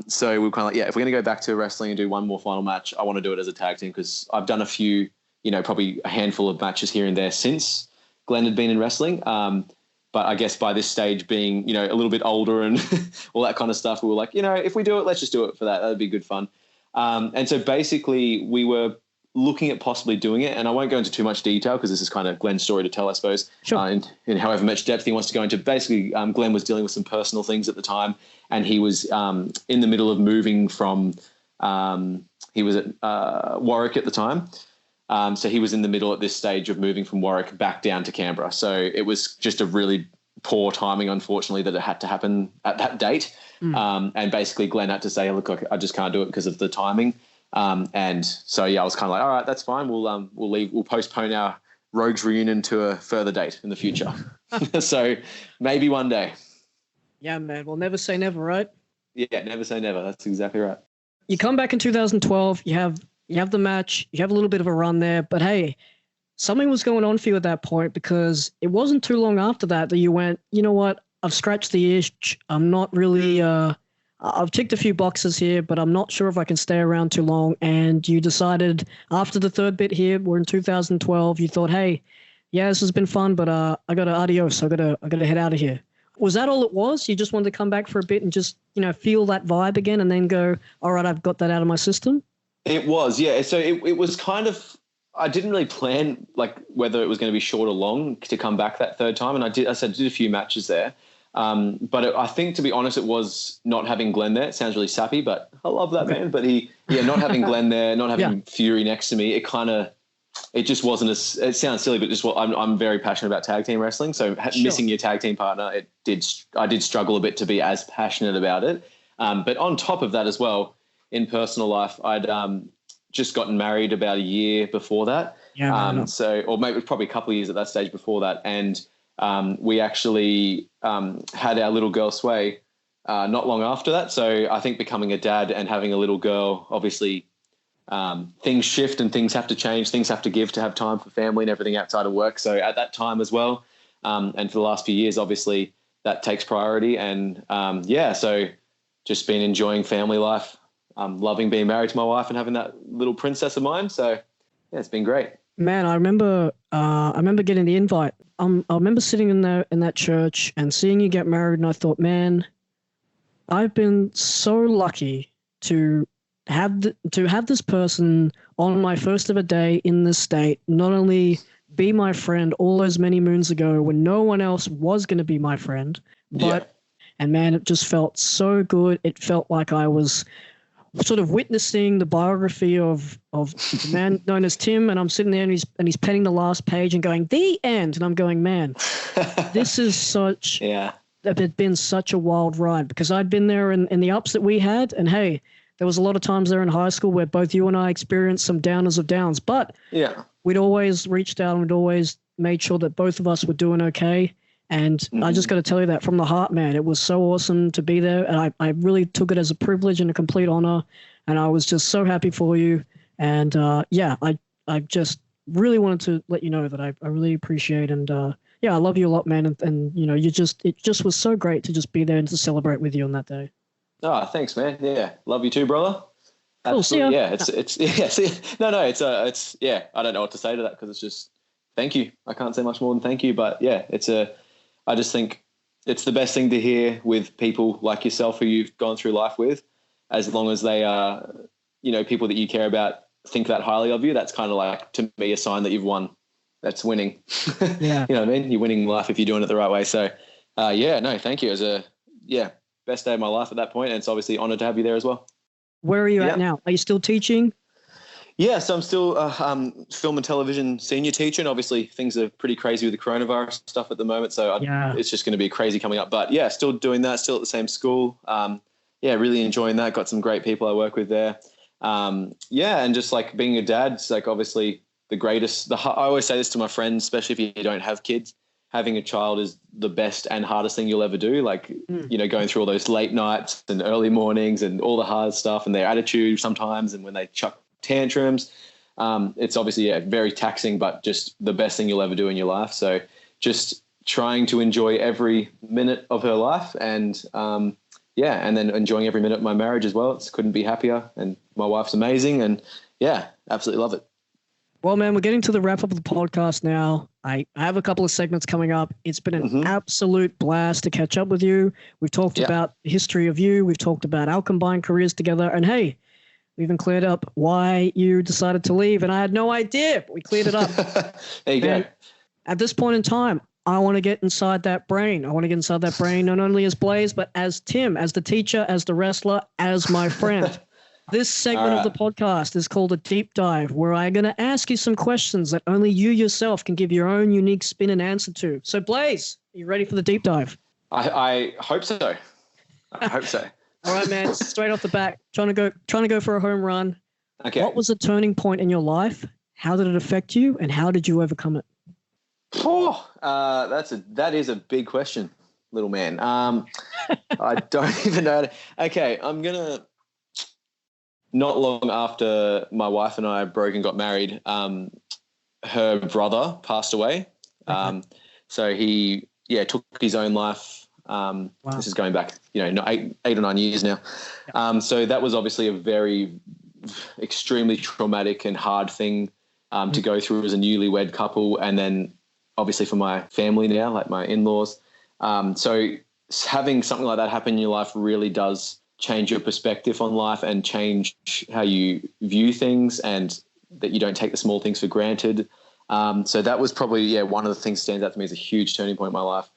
Speaker 2: So we were kind of like, if we're going to go back to wrestling and do one more final match, I want to do it as a tag team, because I've done a few, probably a handful of matches here and there since Glenn had been in wrestling. But I guess by this stage, being, a little bit older and all that kind of stuff, we were like, if we do it, let's just do it for that. That would be good fun. And so basically we were looking at possibly doing it, and I won't go into too much detail because this is kind of Glenn's story to tell, I suppose, in however much depth he wants to go into. Basically, Glenn was dealing with some personal things at the time, and he was in the middle of moving from he was at Warwick at the time. So he was in the middle at this stage of moving from Warwick back down to Canberra. So it was just a really poor timing, unfortunately, that it had to happen at that date. And basically Glenn had to say, look, I just can't do it because of the timing. And so, I was kind of like, all right, that's fine. We'll leave. We'll postpone our Rogues reunion to a further date in the future. So maybe one day.
Speaker 1: Yeah, man. We'll never say never, right?
Speaker 2: Yeah, never say never. That's exactly right.
Speaker 1: You come back in 2012, you have the match, you have a little bit of a run there, but hey, something was going on for you at that point, because it wasn't too long after that you went, you know what, I've scratched the itch. I'm not really, I've ticked a few boxes here, but I'm not sure if I can stay around too long. And you decided after the third bit here, we're in 2012, you thought, hey, yeah, this has been fun, but I got to adios. I got to head out of here. Was that all it was? You just wanted to come back for a bit and just, feel that vibe again and then go, all right, I've got that out of my system?
Speaker 2: It was, yeah. So it was kind of, I didn't really plan like whether it was going to be short or long to come back that third time. And I did a few matches there. But I think, to be honest, it was not having Glenn there. It sounds really sappy, but I love that man. But not having Glenn there, not having Fury next to me, it just wasn't it sounds silly, but just I'm very passionate about tag team wrestling. So missing your tag team partner, I did struggle a bit to be as passionate about it. But on top of that as well, in personal life, I'd just gotten married about a year before that. Or maybe probably a couple of years at that stage before that. And we actually had our little girl Sway not long after that. So I think becoming a dad and having a little girl, obviously things shift and things have to change. Things have to give to have time for family and everything outside of work. So at that time as well, and for the last few years, obviously that takes priority. And so just been enjoying family life. Loving being married to my wife and having that little princess of mine. So yeah, it's been great.
Speaker 1: Man, I remember getting the invite. I remember sitting in that church and seeing you get married, and I thought, man, I've been so lucky to have this person on my first ever day in this state, not only be my friend all those many moons ago when no one else was going to be my friend, but and man, it just felt so good. It felt like I was sort of witnessing the biography of the man known as Tim, and I'm sitting there and he's penning the last page and going, "The end," and I'm going, man, this is such It had been such a wild ride, because I'd been there in the ups that we had, and hey, there was a lot of times there in high school where both you and I experienced some downers of downs, but we'd always reached out and we'd always made sure that both of us were doing okay. And I just got to tell you that from the heart, man. It was so awesome to be there, and I really took it as a privilege and a complete honor, and I was just so happy for you. And I just really wanted to let you know that I really appreciate, and I love you a lot, man. And you know, it just was so great to just be there and to celebrate with you on that day.
Speaker 2: Oh, thanks, man. Yeah, love you too, brother.
Speaker 1: Cool, see ya.
Speaker 2: Yeah, it's I don't know what to say to that, because it's just thank you. I can't say much more than thank you, but yeah, I just think it's the best thing to hear with people like yourself who you've gone through life with, as long as they are, you know, people that you care about think that highly of you. That's kind of like, to me, a sign that you've won. That's winning.
Speaker 1: Yeah.
Speaker 2: You know what I mean? You're winning life if you're doing it the right way. So thank you. It was best day of my life at that point, and it's obviously honored to have you there as well.
Speaker 1: Where are you at now? Are you still teaching?
Speaker 2: Yeah, so I'm still film and television senior teacher, and obviously things are pretty crazy with the coronavirus stuff at the moment, so it's just going to be crazy coming up. But yeah, still doing that, still at the same school. Really enjoying that. Got some great people I work with there. And just like being a dad, it's like obviously the greatest. I always say this to my friends, especially if you don't have kids. Having a child is the best and hardest thing you'll ever do. Like, you know, going through all those late nights and early mornings and all the hard stuff and their attitude sometimes, and when they chuck tantrums, it's obviously very taxing, but just the best thing you'll ever do in your life. So just trying to enjoy every minute of her life, and and then enjoying every minute of my marriage as well. Couldn't be happier, and my wife's amazing, and absolutely love it.
Speaker 1: Well, man, we're getting to the wrap up of the podcast now. I have a couple of segments coming up. It's been an absolute blast to catch up with you. We've talked about the history of you. We've talked about our combined careers together. And hey, we even cleared up why you decided to leave. And I had no idea, but we cleared it up.
Speaker 2: There you go.
Speaker 1: At this point in time, I want to get inside that brain. I want to get inside that brain, not only as Blaze, but as Tim, as the teacher, as the wrestler, as my friend. This segment of the podcast is called a deep dive, where I'm going to ask you some questions that only you yourself can give your own unique spin and answer to. So, Blaze, are you ready for the deep dive?
Speaker 2: I hope so. I hope so.
Speaker 1: All right, man. Straight off the bat, trying to go for a home run.
Speaker 2: Okay.
Speaker 1: What was a turning point in your life? How did it affect you, and how did you overcome it?
Speaker 2: That is a big question, little man. I don't even know. Okay, I'm gonna. Not long after my wife and I broke and got married, her brother passed away. So he took his own life. Wow. This is going back, 8 or 9 years now. So that was obviously a very extremely traumatic and hard thing to go through as a newlywed couple, and then obviously for my family now, like my in-laws. So having something like that happen in your life really does change your perspective on life and change how you view things, and that you don't take the small things for granted. So that was probably, one of the things that stands out to me as a huge turning point in my life.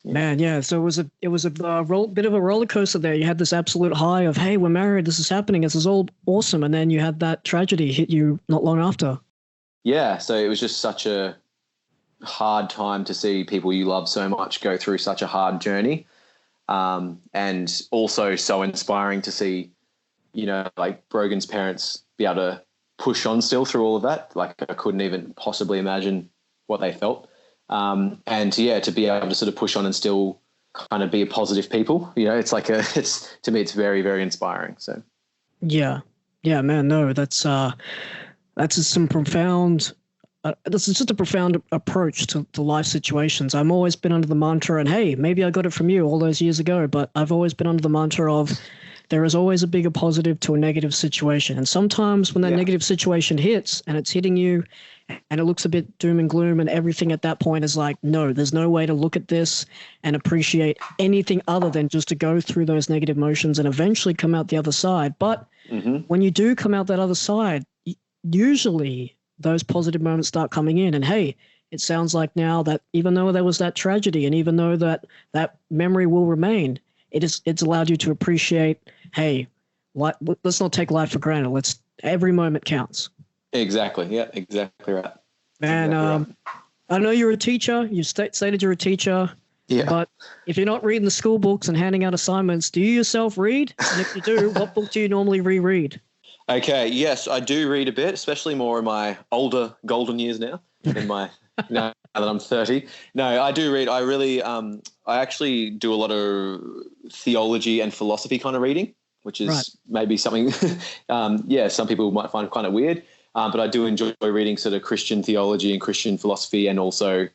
Speaker 2: Yeah. Man, yeah. So it was a bit of a roller coaster there. You had this absolute high of, hey, we're married, this is happening, this is all awesome. And then you had that tragedy hit you not long after. Yeah. So it was just such a hard time to see people you love so much go through such a hard journey. And also so inspiring to see, like Brogan's parents be able to push on still through all of that. Like I couldn't even possibly imagine what they felt. To be able to sort of push on and still kind of be a positive people, it's like to me, it's very, very inspiring. So. Yeah, man, no, that's some profound, this is just a profound approach to life situations. I've always been under the mantra, and hey, maybe I got it from you all those years ago, but I've always been under the mantra of
Speaker 1: there is always a bigger positive to a negative situation. And sometimes when that negative situation hits and it's hitting you and it looks a bit doom and gloom and everything at that point is like, no, there's no way to look at this and appreciate anything other than just to go through those negative emotions and eventually come out the other side. But when you do come out that other side, usually those positive moments start coming in. And hey, it sounds like now that even though there was that tragedy and even though that memory will remain, it's allowed you to appreciate, hey, let's not take life for granted. Every moment counts.
Speaker 2: Exactly. Yeah, exactly right.
Speaker 1: Man, exactly right. I know you're a teacher. You stated you're a teacher.
Speaker 2: Yeah.
Speaker 1: But if you're not reading the school books and handing out assignments, do you yourself read? And if you do, what book do you normally reread?
Speaker 2: Okay. Yes, I do read a bit, especially more in my older golden years now than my now that I'm 30. No, I do read. I really, I actually do a lot of theology and philosophy kind of reading, which is maybe something, some people might find kind of weird. But I do enjoy reading sort of Christian theology and Christian philosophy and also,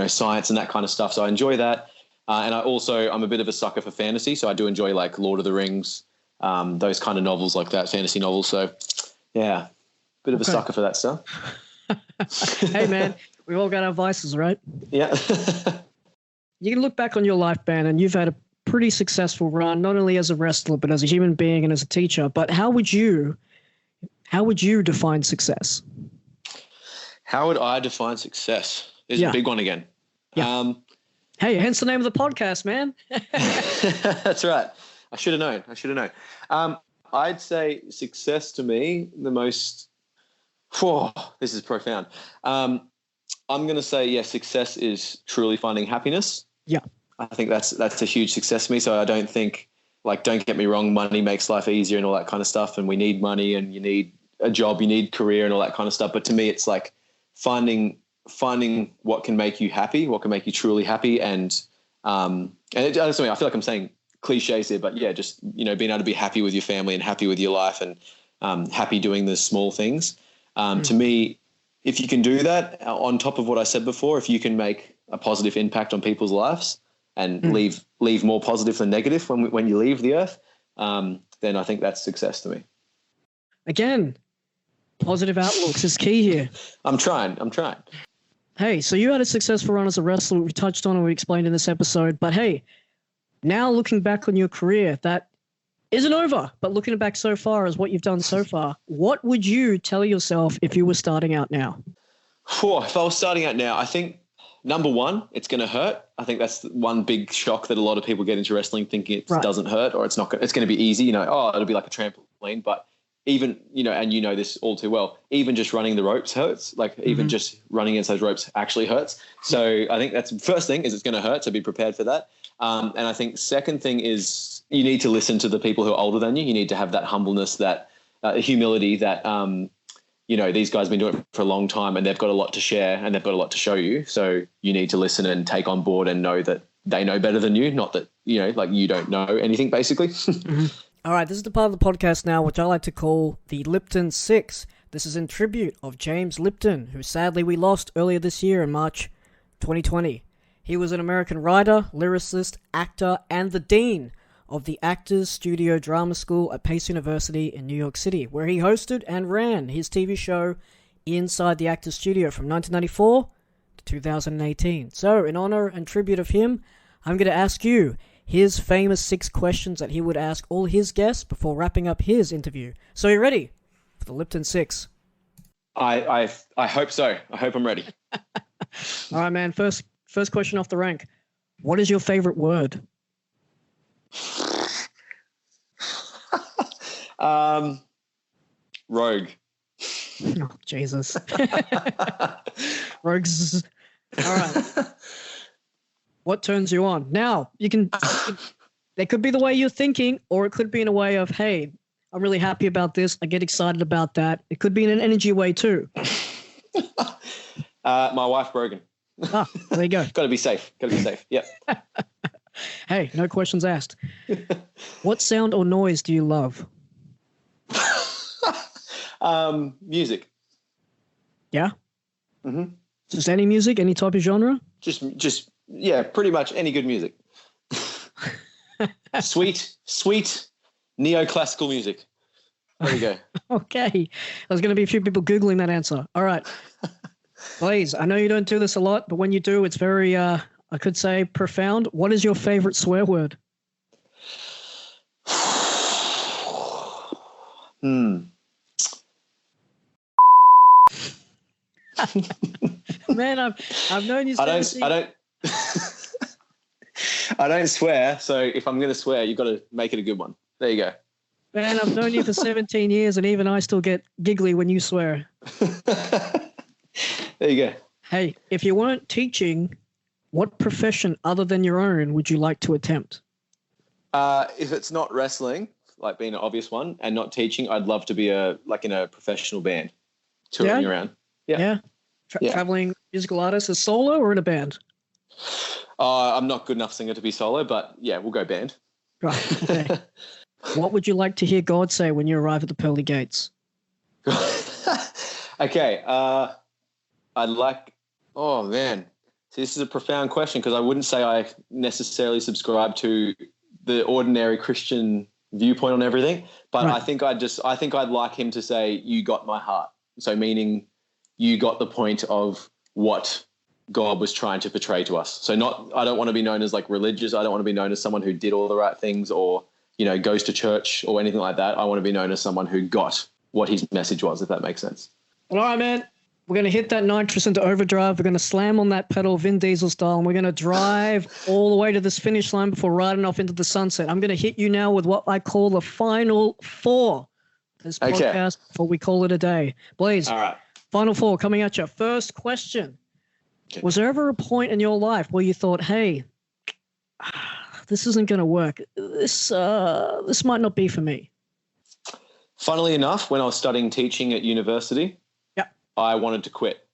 Speaker 2: science and that kind of stuff. So I enjoy that. And I'm a bit of a sucker for fantasy. So I do enjoy like Lord of the Rings, those kind of novels like that, fantasy novels. So yeah, bit of a sucker for that stuff.
Speaker 1: Hey man, we've all got our vices, right?
Speaker 2: Yeah.
Speaker 1: You can look back on your life, Ben, and you've had a pretty successful run, not only as a wrestler, but as a human being and as a teacher. But how would you define success?
Speaker 2: How would I define success? Is a big one again.
Speaker 1: Yeah. Hey, hence the name of the podcast, man.
Speaker 2: That's right. I should have known. I'd say success to me, the most, this is profound. I'm going to say, success is truly finding happiness. Yeah. I think that's a huge success for me. So I don't think, don't get me wrong, money makes life easier and all that kind of stuff. And we need money and you need a job, you need career and all that kind of stuff. But to me, it's like finding what can make you happy, what can make you truly happy. And I feel like I'm saying cliches here, but just, being able to be happy with your family and happy with your life and happy doing the small things. To me, if you can do that on top of what I said before, if you can make a positive impact on people's lives and leave more positive than negative when you leave the earth, then I think that's success to me. Again,
Speaker 1: Positive outlooks is key here.
Speaker 2: I'm trying.
Speaker 1: Hey, so you had a successful run as a wrestler, we touched on and we explained in this episode. But hey, now looking back on your career, that isn't over. But looking back so far as what you've done so far, what would you tell yourself if you were starting out now?
Speaker 2: If I was starting out now, I think, number one, it's going to hurt. I think that's one big shock that a lot of people get into wrestling, thinking it doesn't hurt or it's going to be easy. It'll be like a trampoline. But even, and you know this all too well, even just running the ropes hurts. Even just running against those ropes actually hurts. So I think that's the first thing, is it's going to hurt. So be prepared for that. And I think second thing is you need to listen to the people who are older than you. You need to have that humbleness, that humility that, these guys have been doing it for a long time and they've got a lot to share and they've got a lot to show you. So you need to listen and take on board and know that they know better than you, not that, you don't know anything, basically.
Speaker 1: All right, this is the part of the podcast now which I like to call the Lipton 6. This is in tribute of James Lipton, who sadly we lost earlier this year in March 2020. He was an American writer, lyricist, actor, and the dean of the Actors Studio Drama School at Pace University in New York City, where he hosted and ran his TV show Inside the Actors Studio from 1994 to 2018. So, in honor and tribute of him, I'm going to ask you his famous 6 questions that he would ask all his guests before wrapping up his interview. So, you ready for the Lipton 6?
Speaker 2: I hope so. I hope I'm ready.
Speaker 1: All right, man. First question off the rank. What is your favorite word?
Speaker 2: Rogue.
Speaker 1: Oh, Jesus. Rogues. All right. What turns you on? Now, there could be the way you're thinking, or it could be in a way of, hey, I'm really happy about this. I get excited about that. It could be in an energy way too.
Speaker 2: My wife, Brogan.
Speaker 1: There you go.
Speaker 2: Got to be safe. Yep.
Speaker 1: Hey, no questions asked. What sound or noise do you love?
Speaker 2: Music.
Speaker 1: Yeah?
Speaker 2: Mm-hmm.
Speaker 1: Just any music, any type of genre?
Speaker 2: Just pretty much any good music. Sweet, Neoclassical music. There we go.
Speaker 1: Okay. There's going to be a few people Googling that answer. All right. Please, I know you don't do this a lot, but when you do, it's very, I could say, profound. What is your favorite swear word? Man, I've known you.
Speaker 2: I don't swear. So if I'm going to swear, you've got to make it a good one. There you go.
Speaker 1: Man, I've known you for 17 years, and even I still get giggly when you swear.
Speaker 2: There you go.
Speaker 1: Hey, if you weren't teaching, what profession other than your own would you like to attempt?
Speaker 2: If it's not wrestling, like being an obvious one, and not teaching, I'd love to be in a professional band, touring around. Yeah. Traveling musical artist, as solo or in a band? I'm not good enough singer to be solo, but yeah, we'll go band.
Speaker 1: Right. Okay. What would you like to hear God say when you arrive at the pearly gates?
Speaker 2: Okay. I'd like. Oh man, see, this is a profound question because I wouldn't say I necessarily subscribe to the ordinary Christian viewpoint on everything, but right. I think I'd like him to say, "You got my heart." So meaning, you got the point of what God was trying to portray to us. So I don't want to be known as like religious. I don't want to be known as someone who did all the right things or, goes to church or anything like that. I want to be known as someone who got what his message was, if that makes sense.
Speaker 1: All right, man. We're going to hit that nitrous into overdrive. We're going to slam on that pedal Vin Diesel style, and we're going to drive all the way to this finish line before riding off into the sunset. I'm going to hit you now with what I call the final four. This podcast before we call it a day. Blaze,
Speaker 2: all right.
Speaker 1: Final four coming at you. First question. Okay. Was there ever a point in your life where you thought, hey, this isn't going to work. This might not be for me?
Speaker 2: Funnily enough, when I was studying teaching at university, I wanted to quit.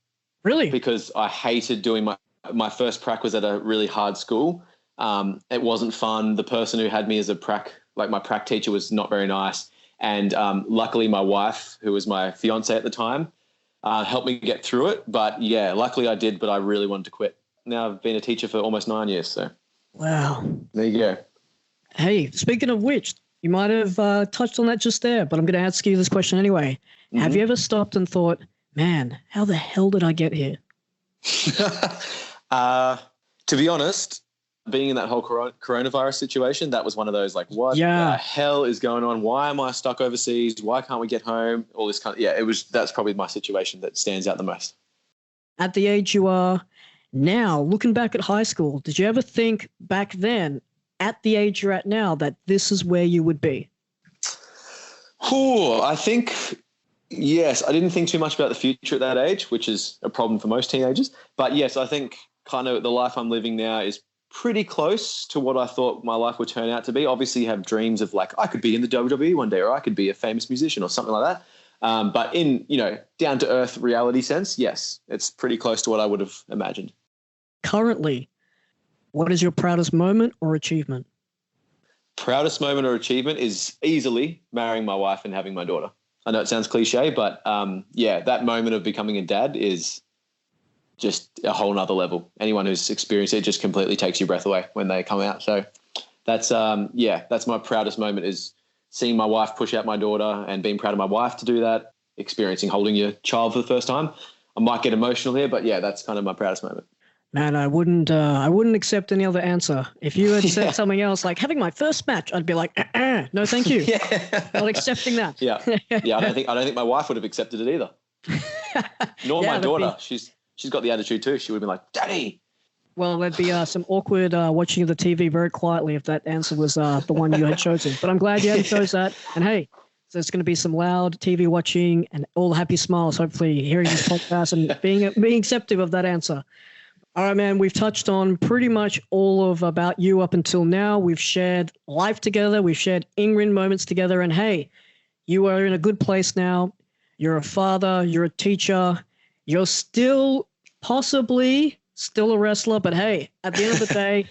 Speaker 1: Really?
Speaker 2: Because I hated doing my first prac was at a really hard school. It wasn't fun. The person who had me as my prac teacher was not very nice. And luckily my wife, who was my fiance at the time, helped me get through it. But yeah, luckily I did, but I really wanted to quit. Now I've been a teacher for almost 9 years. So.
Speaker 1: Wow.
Speaker 2: There you go.
Speaker 1: Hey, speaking of which, you might have touched on that just there, but I'm going to ask you this question anyway. Mm-hmm. Have you ever stopped and thought, man, how the hell did I get here?
Speaker 2: To be honest, being in that whole coronavirus situation, that was one of those like, what the hell is going on? Why am I stuck overseas? Why can't we get home? All this kind of, that's probably my situation that stands out the most.
Speaker 1: At the age you are now, looking back at high school, did you ever think back then, at the age you're at now, that this is where you would be?
Speaker 2: I think, yes, I didn't think too much about the future at that age, which is a problem for most teenagers. But yes, I think kind of the life I'm living now is pretty close to what I thought my life would turn out to be. Obviously, you have dreams of like, I could be in the WWE one day, or I could be a famous musician or something like that. But in, down to earth reality sense, yes, it's pretty close to what I would have imagined. Currently,
Speaker 1: what is your proudest moment or achievement?
Speaker 2: Proudest moment or achievement is easily marrying my wife and having my daughter. I know it sounds cliche, but that moment of becoming a dad is just a whole nother level. Anyone who's experienced it just completely takes your breath away when they come out. So that's my proudest moment, is seeing my wife push out my daughter and being proud of my wife to do that, experiencing holding your child for the first time. I might get emotional here, but yeah, that's kind of my proudest moment.
Speaker 1: Man, I wouldn't accept any other answer. If you had said something else like having my first match, I'd be like, no, thank you. Not accepting that.
Speaker 2: Yeah. I don't think my wife would have accepted it either. Nor my daughter. She's got the attitude too. She would have been like, Daddy.
Speaker 1: Well, there'd be some awkward watching of the TV very quietly if that answer was the one you had chosen. But I'm glad you hadn't chose that. And hey, there's going to be some loud TV watching and all happy smiles, hopefully hearing this podcast and being acceptive of that answer. All right, man, we've touched on pretty much all of about you up until now. We've shared life together. We've shared in-ring moments together. And hey, you are in a good place now. You're a father. You're a teacher. You're still possibly still a wrestler. But hey, at the end of the day,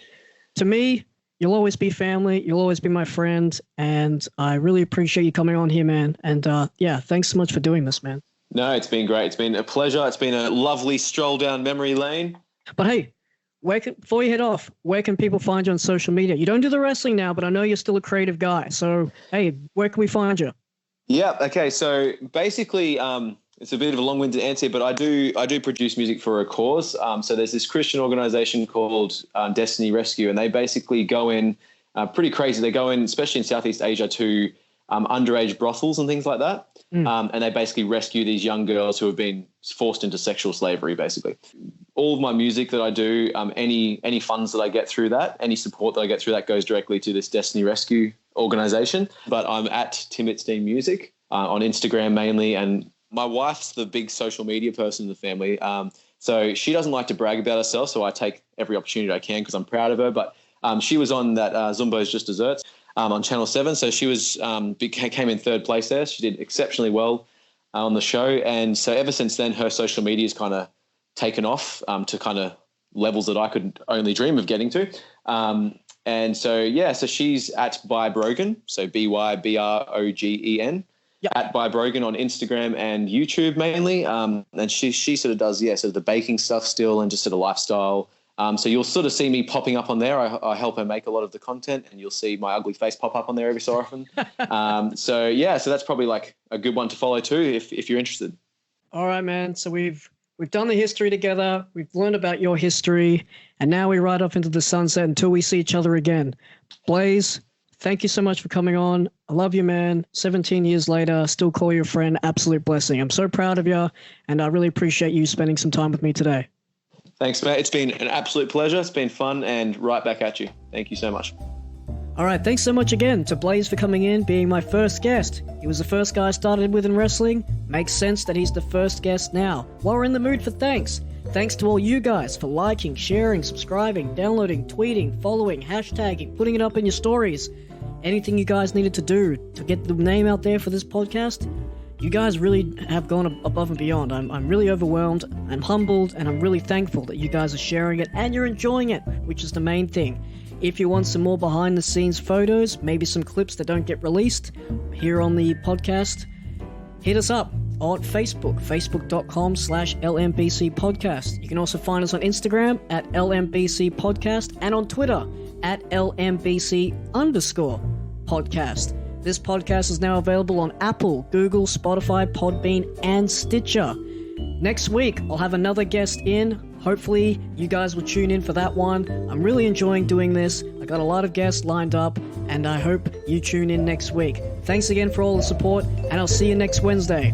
Speaker 1: to me, you'll always be family. You'll always be my friend. And I really appreciate you coming on here, man. And thanks so much for doing this, man.
Speaker 2: No, it's been great. It's been a pleasure. It's been a lovely stroll down memory lane.
Speaker 1: But hey, before you head off, where can people find you on social media? You don't do the wrestling now, but I know you're still a creative guy. So, hey, where can we find you?
Speaker 2: Yeah. Okay. So basically, it's a bit of a long-winded answer, but I do produce music for a cause. So there's this Christian organization called Destiny Rescue, and they basically go in pretty crazy. They go in, especially in Southeast Asia, to underage brothels and things like that. And they basically rescue these young girls who have been forced into sexual slavery, basically. All of my music that I do, any funds that I get through that, any support that I get through that goes directly to this Destiny Rescue organization. But I'm at Tim Itzstein Music on Instagram mainly, and my wife's the big social media person in the family. So she doesn't like to brag about herself, so I take every opportunity I can because I'm proud of her. But she was on that Zumbo's Just Desserts on Channel 7. So she came in third place there. She did exceptionally well on the show. And so ever since then, her social media has kind of taken off to kind of levels that I could only dream of getting to. And so, so she's at By Brogan, so BYBROGEN.
Speaker 1: Yep.
Speaker 2: At By Brogan on Instagram and YouTube mainly. And she sort of does, sort of the baking stuff still and just sort of lifestyle. So you'll sort of see me popping up on there. I help her make a lot of the content, and you'll see my ugly face pop up on there every so often. So that's probably like a good one to follow too if you're interested.
Speaker 1: All right, man. So we've done the history together. We've learned about your history, and now we ride off into the sunset until we see each other again. Blaze, thank you so much for coming on. I love you, man. 17 years later, still call you a friend. Absolute blessing. I'm so proud of you, and I really appreciate you spending some time with me today.
Speaker 2: Thanks, mate. It's been an absolute pleasure. It's been fun, and right back at you. Thank you so much.
Speaker 1: All right, thanks so much again to Blaze for coming in, being my first guest. He was the first guy I started with in wrestling. Makes sense that he's the first guest now. While we're in the mood for thanks to all you guys for liking, sharing, subscribing, downloading, tweeting, following, hashtagging, putting it up in your stories. Anything you guys needed to do to get the name out there for this podcast, you guys really have gone above and beyond. I'm really overwhelmed, I'm humbled, and I'm really thankful that you guys are sharing it and you're enjoying it, which is the main thing. If you want some more behind-the-scenes photos, maybe some clips that don't get released here on the podcast, hit us up on Facebook, facebook.com/LMBC Podcast. You can also find us on Instagram at LMBC Podcast and on Twitter at LMBC_podcast. This podcast is now available on Apple, Google, Spotify, Podbean, and Stitcher. Next week, I'll have another guest in. Hopefully, you guys will tune in for that one. I'm really enjoying doing this. I got a lot of guests lined up, and I hope you tune in next week. Thanks again for all the support, and I'll see you next Wednesday.